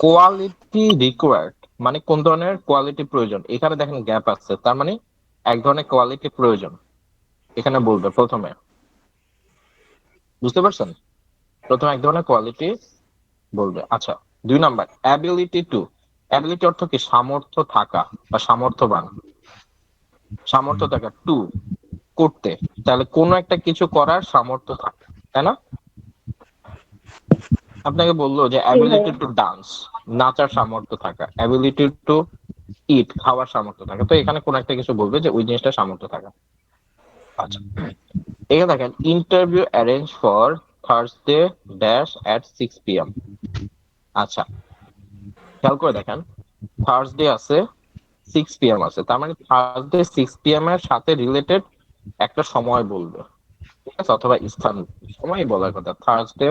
কোয়ালিটি রিকোয়ার্ড মানে কোন ধরনের কোয়ালিটি প্রয়োজন, এখানে দেখেন গ্যাপ আছে, তার মানে এক ধরনের কোয়ালিটি প্রয়োজন এখানে বলবে প্রথমে। বুঝতে পারছেন? প্রথমে এক ধরনের কোয়ালিটি বলবে। আচ্ছা, 2 নাম্বার অ্যাবিলিটি টু। অ্যাবিলিটি অর্থ কি? সামর্থ্য থাকা বা সামর্থ্যবান। সামর্থ্য থাকা টু করতে, তাহলে কোনো একটা কিছু করার সামর্থ্য থাকে, তাই না? আপনাকে বললো যে অ্যাবিলিটি টু ডান্স, নাচার সামর্থ্য থাকা। অ্যাবিলিটি টু ইট, খাওয়ার সামর্থ্য থাকা। তো এখানে কোন একটা কিছু বলবে যে ওই জিনিসটা সামর্থ্য থাকা। আচ্ছা, এখানে দেখেন interview arrange for Thursday dash at 6 PM। আচ্ছা, খেয়াল করে দেখেন, থার্সডে আছে, 6 PM আছে, তার মানে থার্সডে 6 PM এর সাথে রিলেটেড একটা সময় বলবে, ঠিক আছে? অথবা স্থান, সময় বলার কথা। থার্সডে,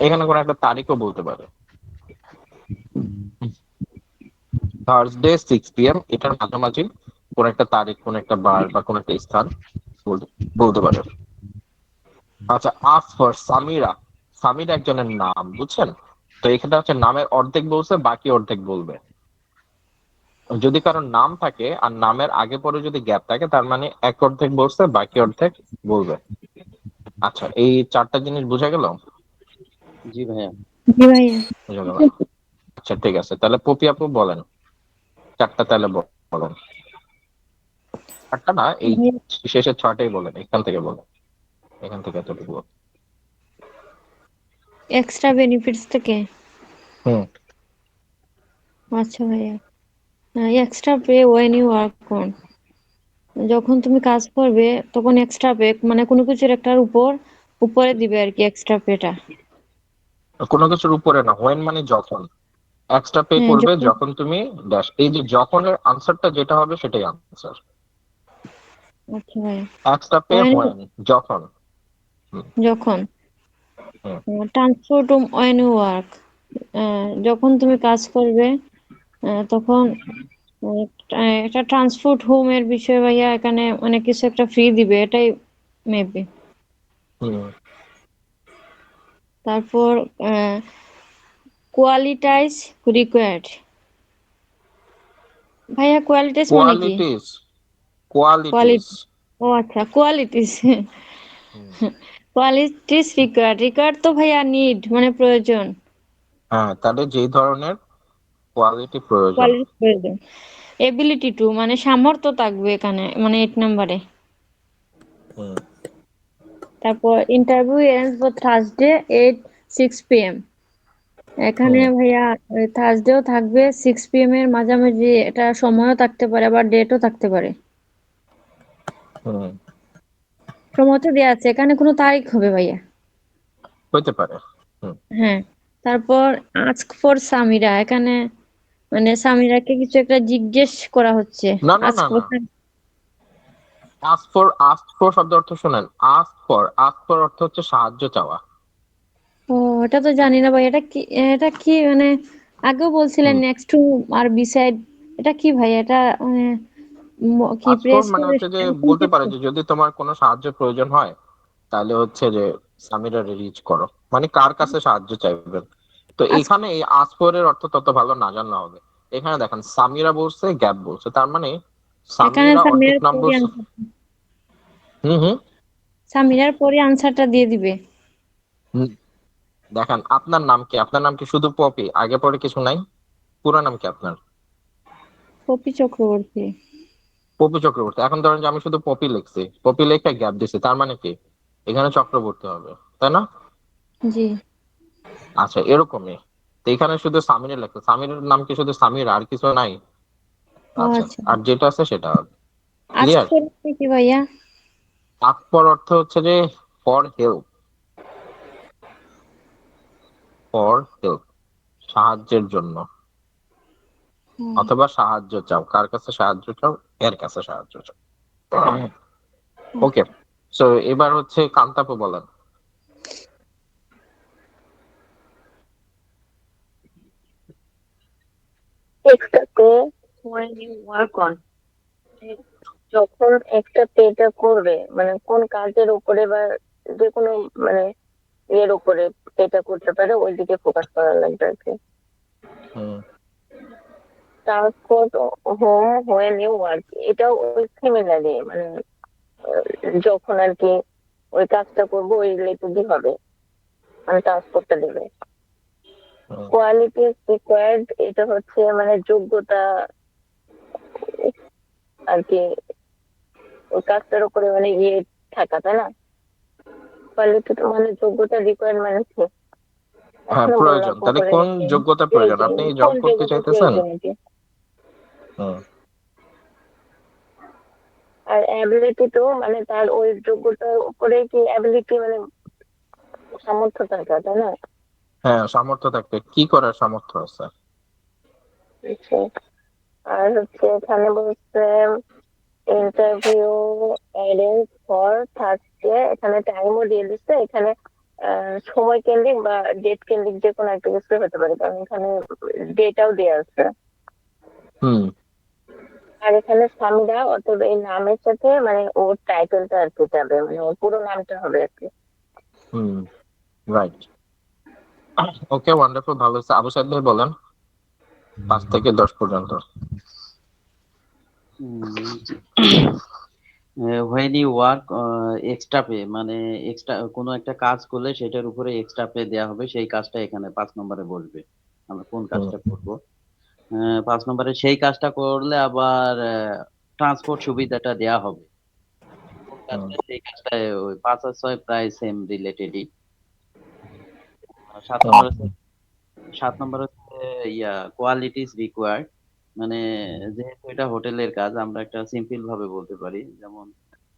এখানে কোনো একটা তারিখও বলতে পারে। থার্সডে 6 PM, এটার মাঝামাঝি কোন একটা তারিখ, কোন একটা বার বা কোন একটা স্থান বলতে পারে। আচ্ছা, আস্ক ফর সামিরা। সামিরা একজনের নাম, বুঝছেন? তো এখানে হচ্ছে নামের অর্ধেক বলছে, বাকি অর্ধেক বলবে। যদি কারোর নাম থাকে আর নামের আগে পরে যদি গ্যাপ থাকে, তার মানে এক অর্ধেক বলছে, বাকি অর্ধেক বলবে। আচ্ছা, এই চারটা জিনিস বোঝা গেল? জি ভাইয়া। জি ভাইয়া। বোঝা গেল। আচ্ছা ঠিক আছে, তাহলে পপি আপু বলেন চারটা, তাহলে বলেন। চারটা না, এই ভাইয়া, শেষের ছয়টাই বলেন, এখান থেকে বলেন, এখান থেকে এতটুকু বলেন। এক্সট্রা বেনিফিটস থেকে। হুম। আচ্ছা ভাইয়া, extra pay when you work on, যখন তুমি কাজ করবে তখন এক্সট্রা পে, মানে কোনো কিছুর একটার উপরে দিবে আর কি এক্সট্রা পেটা। কোনো কিছুর উপরে না, হোয়েন মানে যখন। এক্সট্রা পে হ্যাঁ করবে যখন। যখন তুমি ড্যাশ, এই যে যখনের আনসারটা যেটা হবে সেটাই আনসার। আচ্ছা ভাইয়া, এক্সট্রা পে ওয়েন, হোয়েন, যখন। হুম। যখন। হুম। Transfer to when you work, যখন তুমি কাজ করবে তখন একটা ট্রান্সপোর্ট হোম এর বিষয় ভাইয়া, এখানে অনেক কিছু একটা ফ্রি দিবে, এটাই মেবি। হুম। তারপর কোয়ালিটাইজ রিকোয়ার্ড। ভাইয়া কোয়ালিটাইজ মানে কি? Qualities, qualities. কোয়ালিটি, ও আচ্ছা কোয়ালিটিস। হুম। কোয়ালিটিস রিকোয়ার্ড, রিকোয়ার্ড তো ভাইয়া নিড মানে প্রয়োজন, হ্যাঁ, তাহলে যেই ধরনের কোয়ালিটি প্রয়োজন। কোয়ালিটি প্রয়োজন। এবিলিটি টু মানে সামর্থ্য থাকবে এখানে, মানে 8 নম্বরে। হুম। তারপর interview arrange for Thursday 6 PM। এখানে হুম। ভাইয়া থার্সডেও থাকবে 6 PM এর মাঝামাঝি, এটা সময়ও থাকতে পারে আবার ডেটও থাকতে পারে। হুম। সময় তো দেওয়া আছে, এখানে কোনো তারিখ হবে ভাইয়া। হইতে পারে। হুম। হ্যাঁ। তারপর আস্ক ফর সামিরা, এখানে মানে সামিরাকে কিছু একটা জিজ্ঞেস করা হচ্ছে। না না আস্ক না ফর। না, আস্ক ফর শব্দ অর্থ শোনেন। আস্ক ফর অর্থ হচ্ছে সাহায্য চাওয়া। ও, এটা তো জানি না ভাই, এটা কি? এটা কি মানে আগেও বলছিলেন হুম। নেক্সট টু আর বিসাইড, এটা কি ভাই? এটা মানে কি আস্ক ফর প্রেস মানে করে হচ্ছে যে এরকম বলতে পারে কিছু? যে যদি তোমার কোনো সাহায্যের প্রয়োজন হয়, তাহলে হচ্ছে যে সামিরা রিচ করো, মানে কার কাছে সাহায্য চাইবেন। তো আস্ক, এখানে এই আস্ক ফর এর অর্থ তত ভালো না জানলে হবে। এখানে দেখেন সামিরা বলছে, গ্যাপ বলছে, তার মানে এখানে সামিরা অর্ধেক সামিরার নাম পরে বলছে। আনসার, হুম। হুম। সামিরার পরে আনসারটা দিয়ে দিবে। হুম। দেখেন আপনার নাম কি? আপনার নাম কি শুধু পপি, আগে পরে কিছু নাই? পুরো নাম কি আপনার? পপি চক্রবর্তী। পপি চক্রবর্তী। এখন ধরেন যে আমি শুধু পপি লিখছি, পপি লেখা গ্যাপ দিছি, তার মানে কি এখানে চক্রবর্তী হবে, তাই না? জি। আচ্ছা, এরকমই। তো এখানে শুধু সামিরের লেখা, সামিরের নাম কি শুধু সামির, আর কিছু নাই? ও আচ্ছা, আচ্ছা। আর যেটা আছে সেটা হবে। Ask clear? ফর কি ভাইয়া? তাৎপর অর্থ হচ্ছে যে ফর হেল্প, ফর হেল্প, সাহায্যের জন্য, হুম, অথবা সাহায্য চাও, কার কাছে সাহায্য চাও, এর কাছে সাহায্য চাও। ওকে, আচ্ছা। সো এবার হচ্ছে কান্তাপু বলেন। Extra pay when you work on, যখন একটা পেটা করবে মানে কোন কাজের উপরে বা যে কোনো মানে এর উপরে পেটা করতে পারে, ওই দিকে ফোকাস করা লাগবে আর কি। হুম। Transport home when you work, এটাও ওই সিমিলারই মানে যখন আর কি ওই কাজটা করবো ওই রিলেটেডই হবে, মানে ট্রান্সপোর্টটা দেবে। হুম। কোয়ালিটি রিকোয়ার্ড, এটা হচ্ছে মানে যোগ্যতা আর কি, ওই কাজটার উপরে মানে ইয়ে থাকা, তাই না? কোয়ালিটি তো মানে যোগ্যতা, রিকোয়ারমেন্ট হ্যাঁ, এখনো বললাম প্রয়োজন। তাহলে পরে কোন গেছে। যোগ্যতা প্রয়োজন? প্রয়োজন, আপনি জব কোন করতে যোগ্যতা চাইতেছেন? প্রয়োজন আর কি। হুম। আর অ্যাবিলিটি তো মানে তার ওই যোগ্যতার উপরে কি অ্যাবিলিটি মানে সামর্থ্য থাকা, তাই না? হ্যাঁ, সামর্থ্য থাকবে, কি করার সামর্থ্য আছে। আচ্ছা। আর হচ্ছে এখানে বলছে ইন্টারভিউ অ্যারেঞ্জ ফর থার্সডে, এখানে টাইমও দিয়ে দিচ্ছে। এখানে সময় কেন্দ্রিক বা ডেট কেন্দ্রিক যে কোনো একটা কিছু হতে পারে, কারণ এখানে ডেটাও দেওয়া আছে। হুম। আর এখানে সামিরা, অতএব এই নামের সাথে মানে ওর টাইটেলটা আর কি যাবে, মানে ওর পুরো নামটা হবে আর কি। রাইট। ওকে, ওয়ান্ডারফুল, ভালো হয়েছে। আবু সাইদ ভাই বলেন 5 থেকে 10 পর্যন্ত। when you work extra pay মানে এক্সট্রা কোনো একটা কাজ করলে সেটার উপরে এক্সট্রা পে দেওয়া হবে, সেই কাজটা এখানে 5 নম্বরে বসবে। আমরা কোন কাজটা করব? 5 নম্বরে সেই কাজটা করলে আবার ট্রান্সপোর্ট সুবিধাটা দেওয়া হবে। কোন কাজটা, সেই কাজটা ওই 5 আর 6 প্রায় সেম রিলেটেডই। 7 নম্বরে 7 নম্বর হচ্ছে কোয়ালিটিস রিকোয়ার্ড, মানে যেহেতু এটা হোটেলের কাজ আমরা একটা সিম্পল ভাবে বলতে পারি, যেমন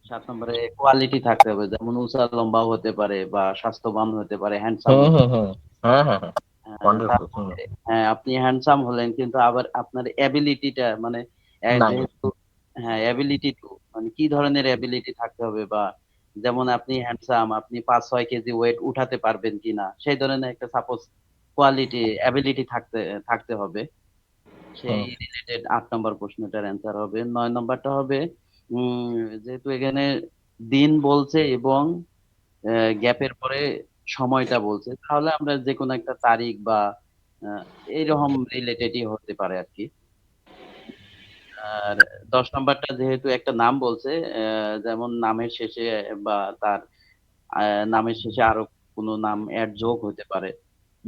7 নম্বরে কোয়ালিটি থাকতে হবে, যেমন উঁচা লম্বাও হতে পারে বা স্বাস্থ্যবান হতে পারে, হ্যান্ডসাম। হ্যাঁ, ওয়ান্ডারফুল। হ্যাঁ, আপনি হ্যান্ডসাম হলেন কিন্তু আবার আপনার অ্যাবিলিটিটা মানে নাই। যেহেতু অ্যাবিলিটি টু মানে কি ধরনের অ্যাবিলিটি থাকতে হবে, বা যেমন আপনি হ্যান্ডসাম, আপনি 5-6 কেজি ওয়েট উঠাতে পারবেন কিনা, সেই ধরনের একটা সাপোজ কোয়ালিটি অ্যাবিলিটি থাকতে থাকতে হবে। সেই রিলেটেড 8 নম্বর প্রশ্নটার অ্যান্সার হবে। 9 নম্বরটা হবে যেহেতু এখানে দিন বলছে এবং গ্যাপের পরে সময়টা বলছে, তাহলে আমরা যে কোনো একটা তারিখ বা আহ, এইরকম রিলেটেডই হতে পারে আর কি। আর 10 নম্বরটা যেহেতু একটা নাম বলছে, যেমন নামের শেষে বা তার নামের শেষে আরো কোনো নাম অ্যাড যোগ হতে পারে,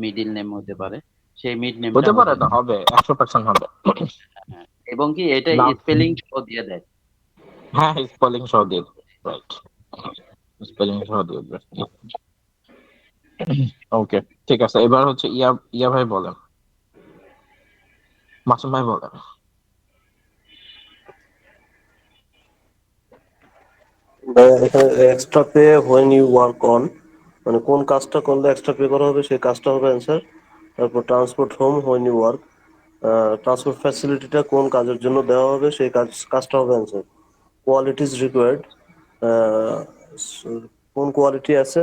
মিডিল নেম হতে পারে, সেই মিড নেমটা হতে পারে হবে। না, হবে 100% হবে। এবং কি এটা নাম, স্পেলিং সহ দিয়ে দেয়। হ্যাঁ, স্পেলিং সহ দিয়ে, রাইট, স্পেলিং সহ দিয়ে। ওকে, ঠিক আছে। এবার হচ্ছে ইয়া ইয়া ভাই বলেন, মাসুম ভাই বলেন। এখানে extra pay when you work on, মানে কোন কাজটা করলে এক্সট্রা পে করা হবে সেই কাজটা হবে অ্যান্সার। তারপর transport home when you work, transport ফ্যাসিলিটিটা কোন কাজের জন্য দেওয়া হবে সেই কাজটা হবে অ্যান্সার। কোয়ালিটিস রিকোয়ার্ড, কোন কোয়ালিটি আছে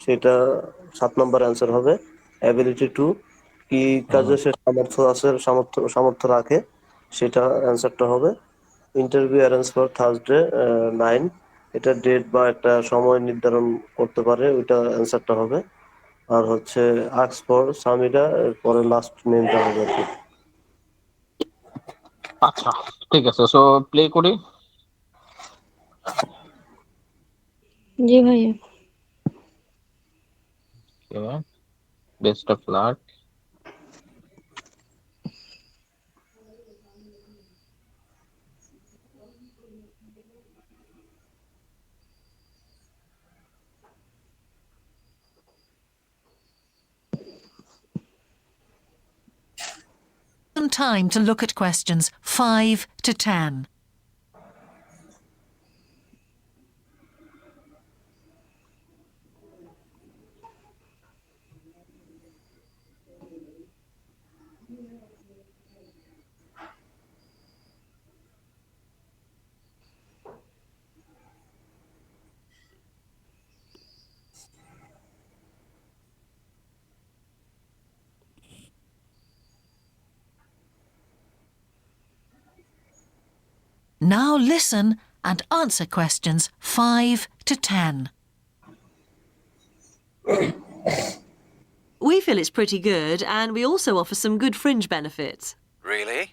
সেটা 7 নম্বর অ্যান্সার হবে। অ্যাবিলিটি টু, কি কাজে সে সামর্থ্য আছে, সামর্থ্য রাখে, সেটা অ্যান্সারটা হবে। ইন্টারভিউ অ্যারেঞ্জ ফর থার্সডে 9, এটা ডেট বা একটা সময় নির্ধারণ করতে পারে, ওইটা অ্যান্সারটা হবে। আর হচ্ছে আক্স ফর সামিরা, এরপরে লাস্ট নেমটা হবে আর কি। আচ্ছা, ঠিক আছে, সো প্লে করি। জি ভাইয়া। Best of luck. Some time to look at questions 5 to 10. Now listen and answer questions 5 to 10. We feel it's pretty good, and we also offer some good fringe benefits. Really?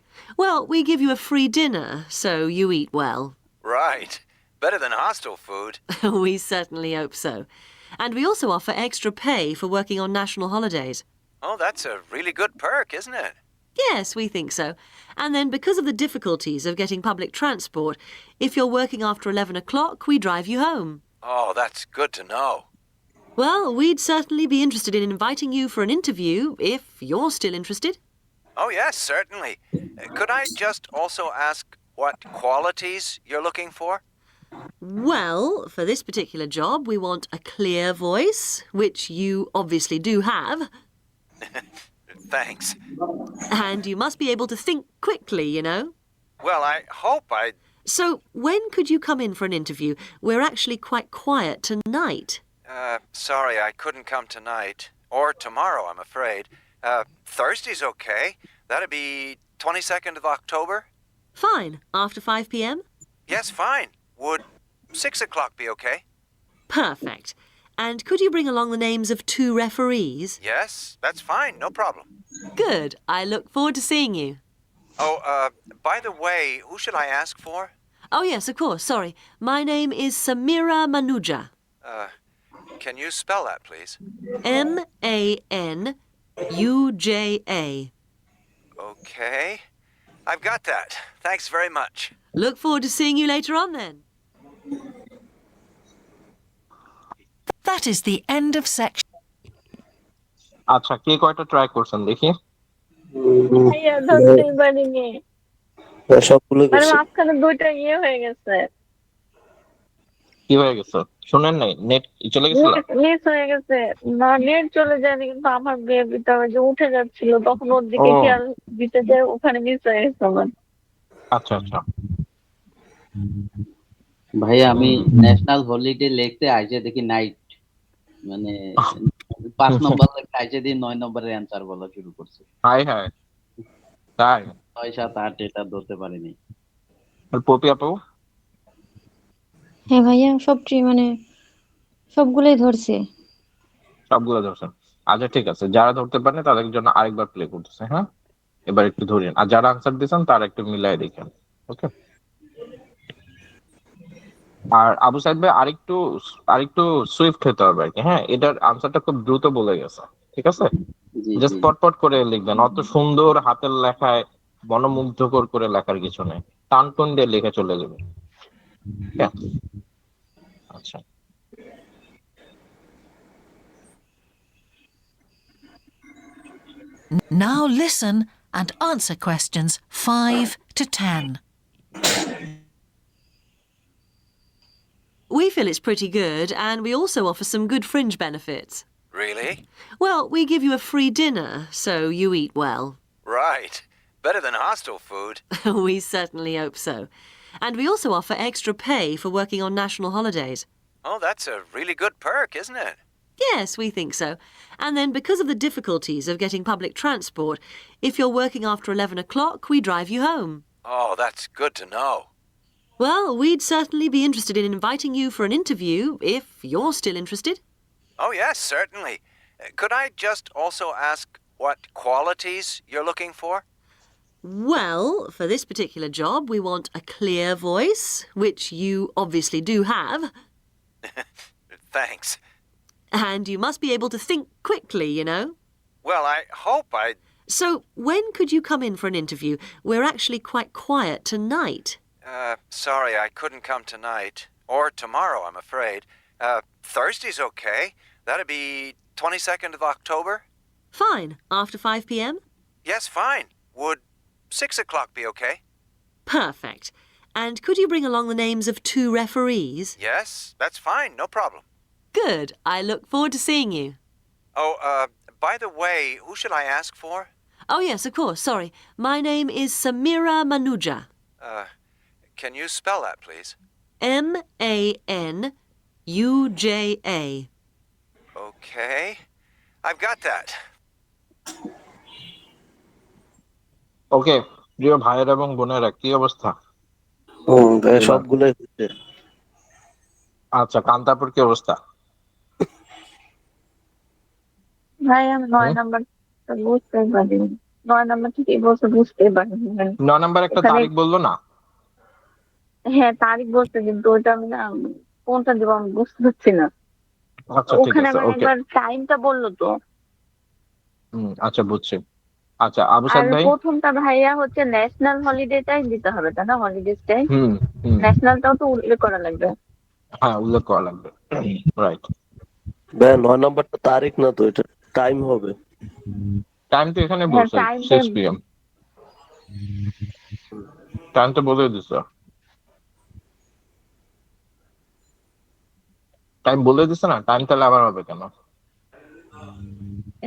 Well, we give you a free dinner, so you eat well. Right. Better than hostel food. We certainly hope so. And we also offer extra pay for working on national holidays. Oh, that's a really good perk, isn't it? Yes, we think so. And then because of the difficulties of getting public transport, if you're working after 11 o'clock, we drive you home. Oh, that's good to know. Well, we'd certainly be interested in inviting you for an interview, if you're still interested. Oh, yes, certainly. Could I just also ask what qualities you're looking for? Well, for this particular job, we want a clear voice, which you obviously do have. Thanks. And you must be able to think quickly, you know. Well, I hope I... So, when could you come in for an interview? We're actually quite quiet tonight. Sorry, I couldn't come tonight. Or tomorrow, I'm afraid. Thursday's okay. That'd be 22nd of October? Fine. After 5 p.m.? Yes, fine. Would 6 o'clock be okay? Perfect. And could you bring along the names of 2 referees? Yes, that's fine. No problem. Good. I look forward to seeing you. Oh, by the way, who should I ask for? Oh, yes, of course. Sorry. My name is Samira Manuja. Can you spell that, please? Manuja. Okay. I've got that. Thanks very much. Look forward to seeing you later on then. That is the end of section. আচ্ছা, কে কয়টা try করছেন দেখি? ভাইয়া ধরতেই পারিনি, সবগুলো মানে করছে। মাঝখানে 2টা হয়ে গেছে, কি হয়ে গেছে? শুনেন নাই? নেট চলে গেছিল? মিস হয়ে গেছে। না, নেট চলে যায়নি, কিন্তু আমার বেবিটা ওই যে উঠে যাচ্ছিল, তখন ওর দিকে ও খেয়াল দিতে যে ওখানে মিস হয়ে গেছে আমার। আচ্ছা আচ্ছা। ভাই আমি ন্যাশনাল হলিডে লিখতে আইছে দেখি নাইট, মানে 5 নম্বর লেখা আইছে দিয়ে 9 নম্বরের অ্যান্সার বলা শুরু করছে। হাই হাই, তাই 6 7 8 এটা ধরতে পারিনি। পপি আপু? হ্যাঁ ভাইয়া, মানে সবগুলোই ধরছে। সবগুলো ধরছেন? আচ্ছা ঠিক আছে, যারা ধরতে পারেন তাদের জন্য আরেকবার প্লে করতেছে। হ্যাঁ, এবার একটু ধরেন, আর যারা আনসার দিয়েছেন তারা একটু মিলাই দেখেন। ওকে। আর আবু সাইদ ভাই আরেকটু সুইফট হতে হবে আর কি। হ্যাঁ, এটার আনসারটা খুব দ্রুত বলে গেছে, ঠিক আছে? জি জাস্ট জি পটপট করে লিখবেন, অত সুন্দর হাতের লেখায় মনোমুগ্ধকর করে লেখার কিছু নেই, টান টুন দিয়ে লিখে চলে যাবে। ঠিক আছে? আচ্ছা, Now listen and answer questions 5 to 10. We feel it's pretty good, and we also offer some good fringe benefits. Really? Well, we give you a free dinner, so you eat well. Right. Better than hostel food. We certainly hope so. And we also offer extra pay for working on national holidays. Oh, that's a really good perk, isn't it? Yes, we think so. And then because of the difficulties of getting public transport, if you're working after 11 o'clock, we drive you home. Oh, that's good to know. Well, we'd certainly be interested in inviting you for an interview if you're still interested. Oh, yes, certainly. Could I just also ask what qualities you're looking for? Well, for this particular job, we want a clear voice, which you obviously do have. Thanks. And you must be able to think quickly, you know. Well, I hope So, when could you come in for an interview? We're actually quite quiet tonight. sorry I couldn't come tonight. Or tomorrow, I'm afraid. Thursday's okay. That'd be 22nd of October? Fine. After 5 p.m.? Yes, fine. Would 6 o'clock be okay? Perfect. And could you bring along the names of 2 referees? Yes, that's fine. No problem. Good. I look forward to seeing you. Oh, by the way, who should I ask for? Oh, yes, of course. Sorry. My name is Samira Manuja. Can you spell that, please? Manuja. Okay. I've got that. ওকে। প্রিয় ভাইয়েরা এবং বোনেরা, কি অবস্থা? সবগুলোই হচ্ছে। আচ্ছা, কান্তাপুর কি অবস্থা? ভাই আমি 9 নাম্বারটা বুঝতে পারিনি। 9 নাম্বার থেকে বলছে বুঝতে পারিনি। 9 নাম্বার একটা ওখানে- তারিখ বললো না? হ্যাঁ, তারিখ বলছে, কিন্তু ওটা আমি না কোনটা দিব আমি বুঝতে পারছি না। আচ্ছা ঠিক ওখানে আছে, আমার ওকে। একবার টাইমটা বললো তো। আচ্ছা বুঝছি। আচ্ছা আবু আর সাদ ভাই? প্রথমটা ভাইয়া হচ্ছে ন্যাশনাল হলিডেটাই দিতে হবে, তাই না? হলিডেজ টাইম হুম হুম, ন্যাশনালটাও তো উল্লেখ করা লাগবে। হ্যাঁ উল্লেখ করা লাগবে। রাইট। ভাই 9 নাম্বারটা তারিখ না তো, এটা টাইম হবে। টাইম তো এখানে হ্যাঁ, বলছে টাইমটা 6 PM। টাইম তো বলে দিছো। টাইম বলে দিছে না, টাইম তাহলে আবার হবে কেন?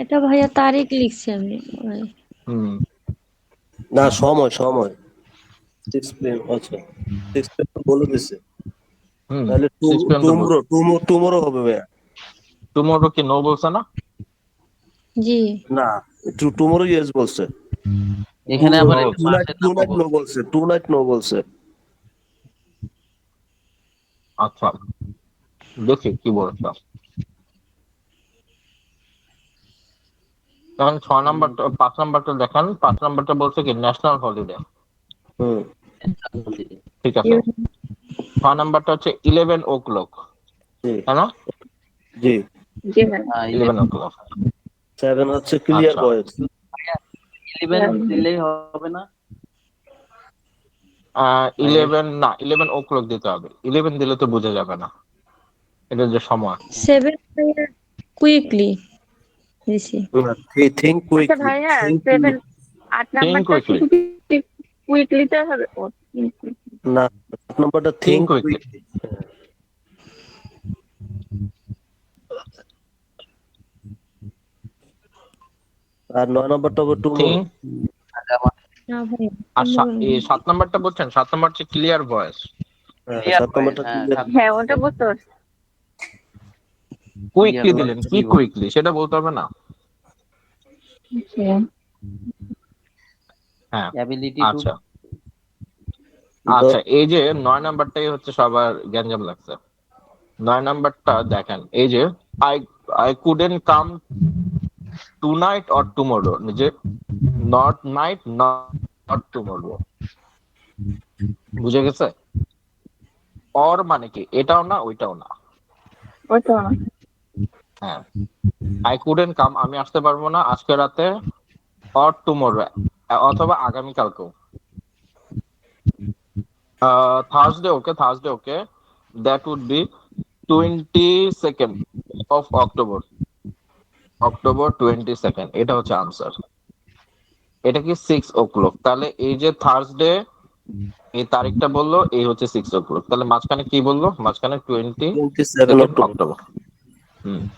এটা ভাইয়া তারিখ লিখছি আমি। হুম, না, সময় 6 PM। আচ্ছা 6 PM বলে দিছে, হুম, তাহলে 6 PM তো বলছে। টুমরো হবে ভাইয়া। টুমরো কি নো বলছে না? জি। না, টুমরো ইয়েস বলছে। এখানে Who আবার knows? একটা মাসের নামও টু বলছে। বলছে, টু নাইট নো বলছে। আচ্ছা, দেখি কি বলছো। তখন 6 নম্বরটা 5 নম্বরটা দেখেন, 5 নম্বরটা বলছে কি ন্যাশনাল হলিডে। হুম, ঠিক আছে, 6 নম্বরটা হচ্ছে 11 o'clock, জি তাই না? জি। জি ভাই। 11 o'clock। 7 হচ্ছে ক্লিয়ার আচ্ছা, ভয়েস। 11 দিলেই হবে না? 11 না, 11 o'clock দিতে হবে। 11 দিলে তো বোঝা যাবে না, এটা যে সময়। 7 ভাইয়া কুইকলি দিছি। থিঙ্ক আচ্ছা কুইকলি, ভাইয়া, থিঙ্ক 7 8 Think নাম্বারটা quickly. শুধু কুইকলিতে হবে? ও, না, 8 নম্বরটা Think থিঙ্ক quickly. কুইকলি। আর 9 নম্বরটা হবে টুমরো। Think। না ভাইয়া, আর 7 নম্বরটা বলছেন, 7 নম্বর হচ্ছে ক্লিয়ার ভয়েস। হ্যাঁ, Clear 7 নম্বরটা voice, হ্যাঁ, ক্লিয়ার। হ্যাঁ ওটা বুঝতে পারছি। কুইকলি voice, দিলেন, কি কুইকলি সেটা বলতে হবে না। আচ্ছা। হ্যাঁ, ability to আচ্ছা আচ্ছা, এই যে 9 নম্বরটাই হচ্ছে সবার গ্যাঞ্জাম লাগছে। 9 নম্বরটা দেখেন, এই যে I I couldn't come tonight or tomorrow, যে নট নাইট নট টুমরো, বুঝে গেছে? অর মানে কি, এটাও না ওইটাও না। ওটা হ্যাঁ, আই কুডেন্ট কাম, আমি আসতে পারবো না আজকে রাতে, অর টুমরো, অথবা আগামীকালকেও। Thursday okay, Thursday okay, that would be 22nd of October, October 22nd, এটা হচ্ছে আনসার। এটা কি 6 o'clock, তাহলে এই যে থার্সডে এই তারিখটা বললো, এই হচ্ছে 6 o'clock, তাহলে মাঝখানে কি বললো, মাঝখানে 27 22nd October. October.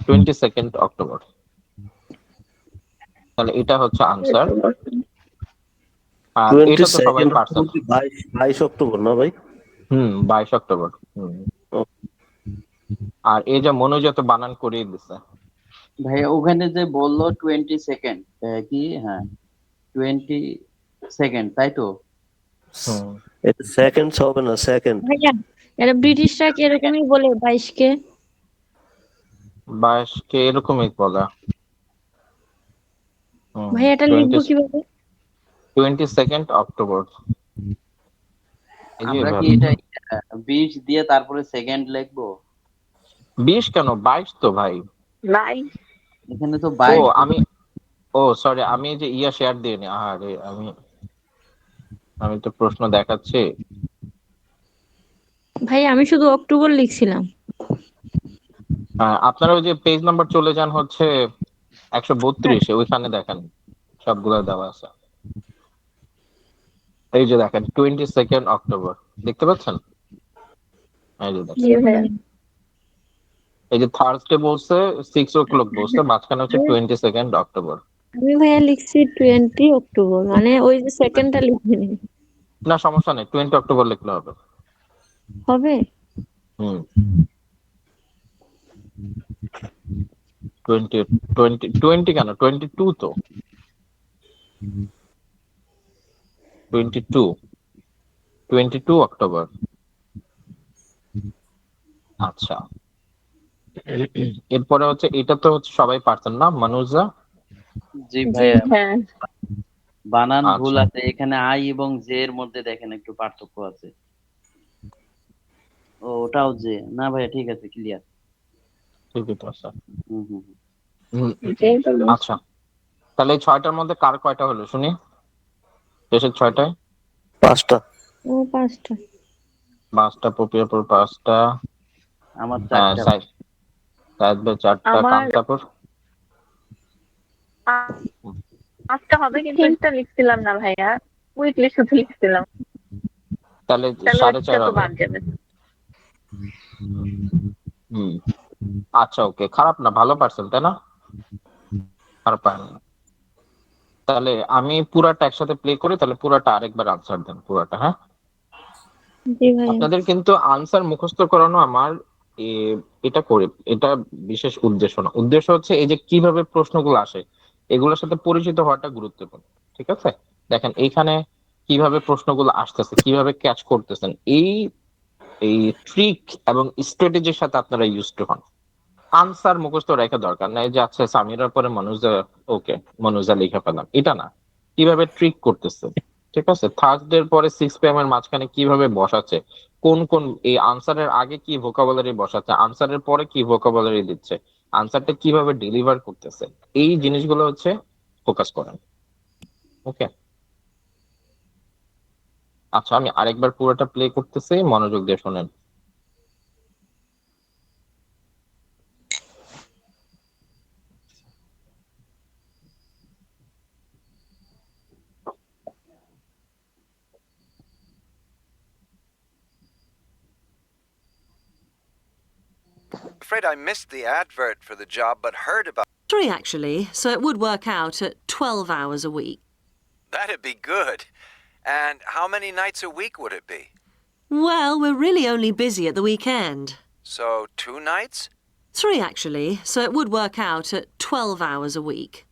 22nd October, তাহলে এটা হচ্ছে আনসার। আর এটা তো সবাই 22 পারছেন। অক্টোবর কি 22 অক্টোবর না ভাই? 22 অক্টোবর। আর এই যে মনোজ তো বানান করিয়ে দিছে। ভাইয়া ওখানে যে বললো 22nd, কি, হ্যাঁ 22nd, তাই তো? এটা সেকেন্ড হবে না, সেকেন্ড। ভাইয়া এরা ব্রিটিশরা কি এরকমই বলে 22 কে? 22কে এরকমই বলা। ভাইয়া এটা লিখবো কিভাবে? 22nd October. এই যে আমরা কি এভাবে। এটা 20 দিয়ে তারপরে সেকেন্ড লিখবো? 20 কেন, 22 তো ভাই। নাই। এখানে তো ও 22। সরি, আমি এই যে শেয়ার দিইনি। আরে আমি তো প্রশ্ন দেখাচ্ছি। ভাইয়া আমি শুধু অক্টোবর লিখছিলাম। আপনারা ওই যে পেজ নাম্বার চলে যান হচ্ছে 132, ওইখানে দেখেন সবগুলো দেওয়া আছে। এই যে দেখেন 22nd অক্টোবর, দেখতে পাচ্ছেন? এই যে দেখেন, জি ভাইয়া। এই যে থার্সডে বলছে, 6 o'clock বলছে, মাঝখানে হচ্ছে 22nd অক্টোবর। আমি ভাইয়া লিখছি 20 অক্টোবর, মানে ওই যে সেকেন্ডটা লিখিনি। না সমস্যা নেই, 20 অক্টোবর লিখলে হবে। হবে? হুম 20 কেন, 22 তো, 22 অক্টোবর। আচ্ছা, এরপরে হচ্ছে এটা তো হচ্ছে সবাই পারতেন না, মানুষরা। জি জি ভাইয়া, হ্যাঁ। বানান ভুল আচ্ছা, আছে এখানে, আই এবং জে এর মধ্যে দেখেন একটু পার্থক্য আছে। ও ওটাও জে না ভাইয়া, ঠিক আছে, ক্লিয়ার। ঠিকই তো আছে। হুম হুম হুম। হুম, যেই বলো। আচ্ছা, তাহলে এই 6টার মধ্যে কার কয়টা হলো শুনি, শেষের 6টায়? 5টা। ও 5টা। 5টা, পপিয়াপুর 5টা, আমার 4টা। সাইদ 4টা, আমার কামতাপুর। 5টা হবে, কিন্তু একটা লিখছিলাম না ভাইয়া, কুইকলি শুধু লিখছিলাম। তাহলে তাহলে 4.5 ওইটা তো হবে। বাদ যাবে। হুম, আচ্ছা ওকে, খারাপ না, ভালো পারছেন তাই না? খারাপ পারেন না। তাহলে আমি পুরাটা একসাথে প্লে করি, তাহলে পুরাটা আরেকবার আনসার দেন পুরাটা, হ্যাঁ? জি ভাইয়া। আপনাদের কিন্তু আনসার মুখস্থ করানো আমার এটা করে, এটা বিশেষ উদ্দেশ্য না। উদ্দেশ্য হচ্ছে এই যে কিভাবে প্রশ্নগুলো আসে, এগুলোর সাথে পরিচিত হওয়াটা গুরুত্বপূর্ণ, ঠিক আছে? দেখেন এখানে কিভাবে প্রশ্নগুলো আসতেছে, কিভাবে ক্যাচ করতেছেন, এই এই ট্রিক এবং স্ট্র্যাটেজির সাথে আপনারা ইউজ টু হন। আনসার মুখস্থ রেখে দরকার নাই যে আচ্ছা সামিরার পরে মনুজা, ওকে মনুজা লিখে পেলাম, এটা না। কিভাবে ট্রিক করতেছে, ঠিক আছে? থার্সডের পরে 6 PM এর মাঝখানে কিভাবে বসাচ্ছে, কোন কোন এই আনসারের আগে কি ভোকাবুলারি বসাচ্ছে, আনসারের পরে কি ভোকাবুলারি দিচ্ছে, আনসারটা কিভাবে ডেলিভার করতেছে, এই জিনিসগুলো হচ্ছে ফোকাস করেন। ওকে, আচ্ছা আমি আরেকবার পুরোটা প্লে করতেছি, মনোযোগ দিয়ে শোনেন। Afraid I missed the advert for the job, but heard about 3 actually, so it would work out at 12 hours a week. that'd be good. And how many nights a week would it be? Well, we're really only busy at the weekend. So 2 nights? 3 actually, so it would work out at 12 hours a week.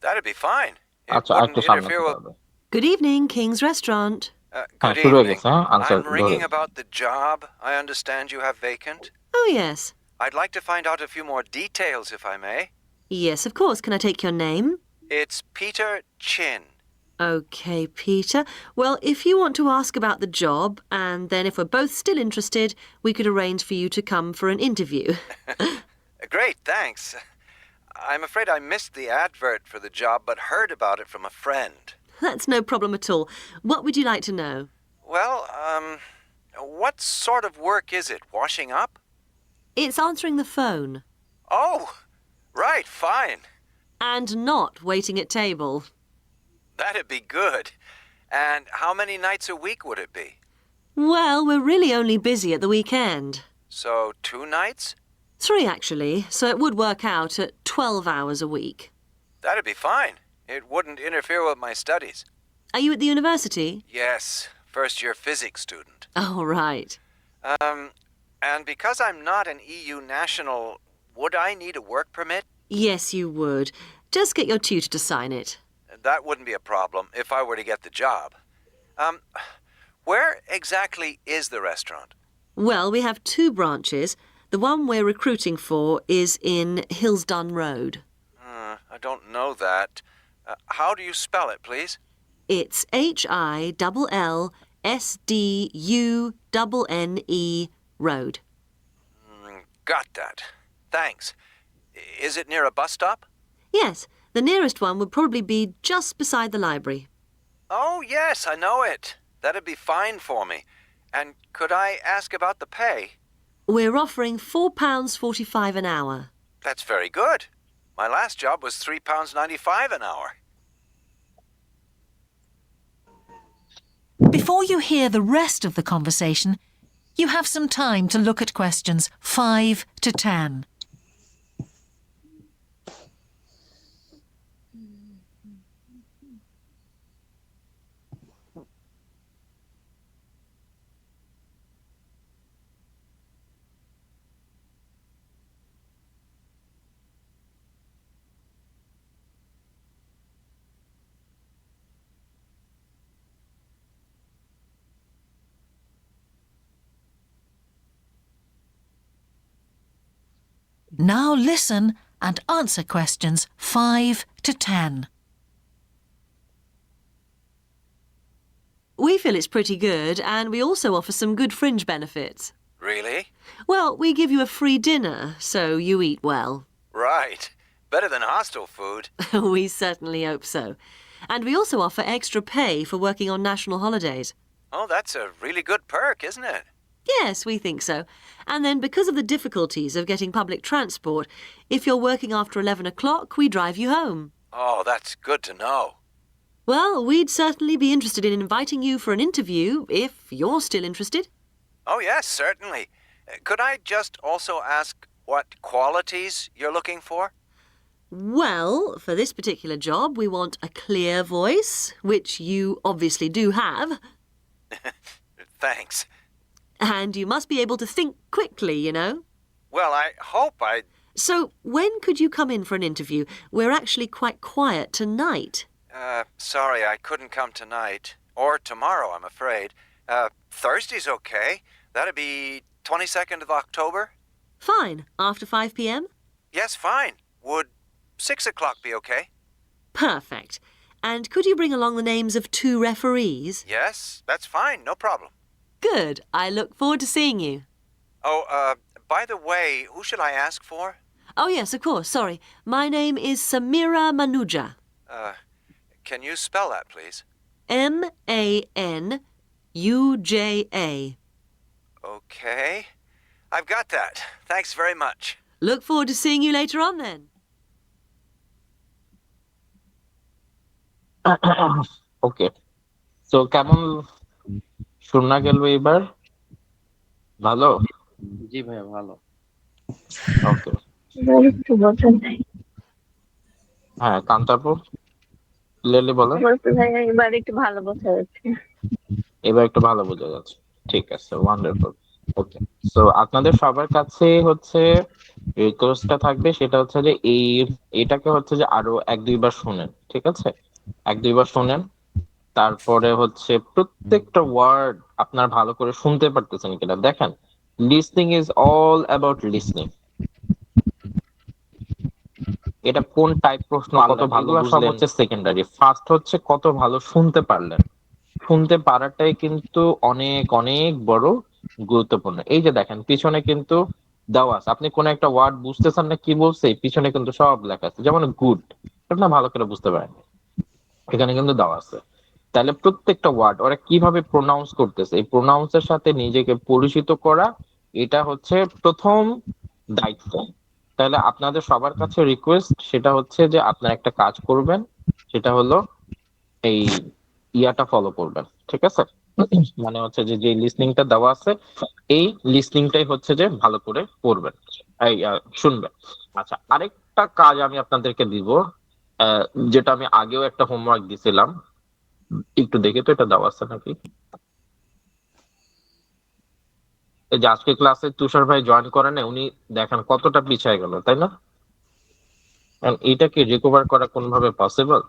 That'd be fine. It আচ্ছা wouldn't একটু সামনে interfere with. হবে। Good evening, King's Restaurant. হ্যাঁ Good শুরু হয়ে evening. গেছে, হ্যাঁ answer I'm ringing about the job I understand you have vacant. Oh, yes. I'd like to find out a few more details, if I may. Yes, of course. Can I take your name? It's Peter Chin. OK, Peter. Well, if you want to ask about the job, and then if we're both still interested, we could arrange for you to come for an interview. Great, thanks. I'm afraid I missed the advert for the job, but heard about it from a friend. That's no problem at all. What would you like to know? Well, what sort of work is it? Washing up? It's answering the phone. Oh, right, fine. And not waiting at table. That'd be good. And how many nights a week would it be? Well, we're really only busy at the weekend. So 2 nights? 3 actually, so it would work out at 12 hours a week. That'd be fine. It wouldn't interfere with my studies. Are you at the university? Yes, first-year physics student. Oh, right. And because I'm not an EU national, would I need a work permit? Yes, you would. Just get your tutor to sign it. That wouldn't be a problem if I were to get the job. Where exactly is the restaurant? Well, we have 2 branches. The one we're recruiting for is in Hillsdon Road. I don't know that. How do you spell it, please? It's HILLSDUNNE Road. Got that. Thanks. Is it near a bus stop? Yes, the nearest one would probably be just beside the library. Oh, yes, I know it. That'd be fine for me. And could I ask about the pay? We're offering £4.45 an hour. That's very good. My last job was £3.95 an hour. Before you hear the rest of the conversation, you have some time to look at questions 5 to 10. Now listen and answer questions 5 to 10. We feel it's pretty good, and we also offer some good fringe benefits. Really? Well, we give you a free dinner, so you eat well. Right. Better than hostel food. We certainly hope so. And we also offer extra pay for working on national holidays. Oh, that's a really good perk, isn't it? Yes, we think so. And then because of the difficulties of getting public transport, if you're working after 11 o'clock, we drive you home. Oh, that's good to know. Well, we'd certainly be interested in inviting you for an interview, if you're still interested. Oh, yes, certainly. Could I just also ask what qualities you're looking for? Well, for this particular job, we want a clear voice, which you obviously do have. Thanks. And you must be able to think quickly, you know. Well, I hope So, when could you come in for an interview? We're actually quite quiet tonight. Sorry, I couldn't come tonight. Or tomorrow, I'm afraid. Thursday's okay. That'd be 22nd of October? Fine. After 5 p.m.? Yes, fine. Would 6 o'clock be okay? Perfect. And could you bring along the names of 2 referees? Yes, that's fine. No problem. Good. I look forward to seeing you. Oh, by the way, who should I ask for? Oh, yes, of course. Sorry. My name is Samira Manuja. Can you spell that, please? Manuja. Okay. I've got that. Thanks very much. Look forward to seeing you later on then. ওকে, তো কেমন শোনা গেল এবার? ভালো? জি ভাইয়া ভালো। ওকে, একটু বোঝা যায়। হ্যাঁ কান্তাপুর ক্লিয়ারলি বলেন। ভাইয়া এবার একটু ভালো বোঝা যাচ্ছে। এবার একটু ভালো বোঝা যাচ্ছে, ঠিক আছে, ওয়ান্ডারফুল। ওকে, সো আপনাদের সবার কাছে হচ্ছে রিকোয়েস্টটা থাকবে, সেটা হচ্ছে যে এটাকে হচ্ছে যে আরো 1-2 বার শুনেন, ঠিক আছে? 1-2 বার শুনেন, তারপরে হচ্ছে প্রত্যেকটা ওয়ার্ড আপনার ভালো করে শুনতে পারতেছেন কিনা দেখেন। Listening is all about listening. এটা কোন টাইপ প্রশ্ন, কত ভালো সব হচ্ছে সেকেন্ডারি। ফার্স্ট হচ্ছে কত ভালো শুনতে পারলেন। শুনতে পারাটাই কিন্তু অনেক অনেক বড় গুরুত্বপূর্ণ। এই যে দেখেন পিছনে কিন্তু দেওয়া আছে, আপনি কোন একটা ওয়ার্ড বুঝতেছেন না কি বলছে, পিছনে কিন্তু সব লেখা আছে। যেমন গুড, আপনার ভালো করে বুঝতে পারেন, এখানে কিন্তু দেওয়া আছে। তাহলে প্রত্যেকটা ওয়ার্ড ওরা কিভাবে প্রোনাউন্স করতেছে, এই প্রোনাউন্সের সাথে নিজেকে পরিচিত করা, এটা হচ্ছে প্রথম দায়িত্ব। তাহলে আপনাদের সবার কাছে রিকোয়েস্ট, সেটা হচ্ছে যে আপনারা একটা কাজ করবেন, সেটা হলো এই ইয়াটা ফলো করবেন, ঠিক আছে? মানে হচ্ছে যে যে লিসনিংটা দেওয়া আছে, এই লিসনিংটাই হচ্ছে যে ভালো করে পড়বেন, এই শুনবেন। আচ্ছা, আরেকটা কাজ আমি আপনাদেরকে দিব, আহ, যেটা আমি আগেও একটা হোমওয়ার্ক দিছিলাম, একটু দেখে তো এটা দেওয়া আছে নাকি। এই যে আজকে ক্লাসে তুষার ভাই জয়েন করে না, উনি দেখেন কতটা পিছিয়ে গেল, তাই না? And এটা কি রিকভার করা কোনোভাবে পসিবল?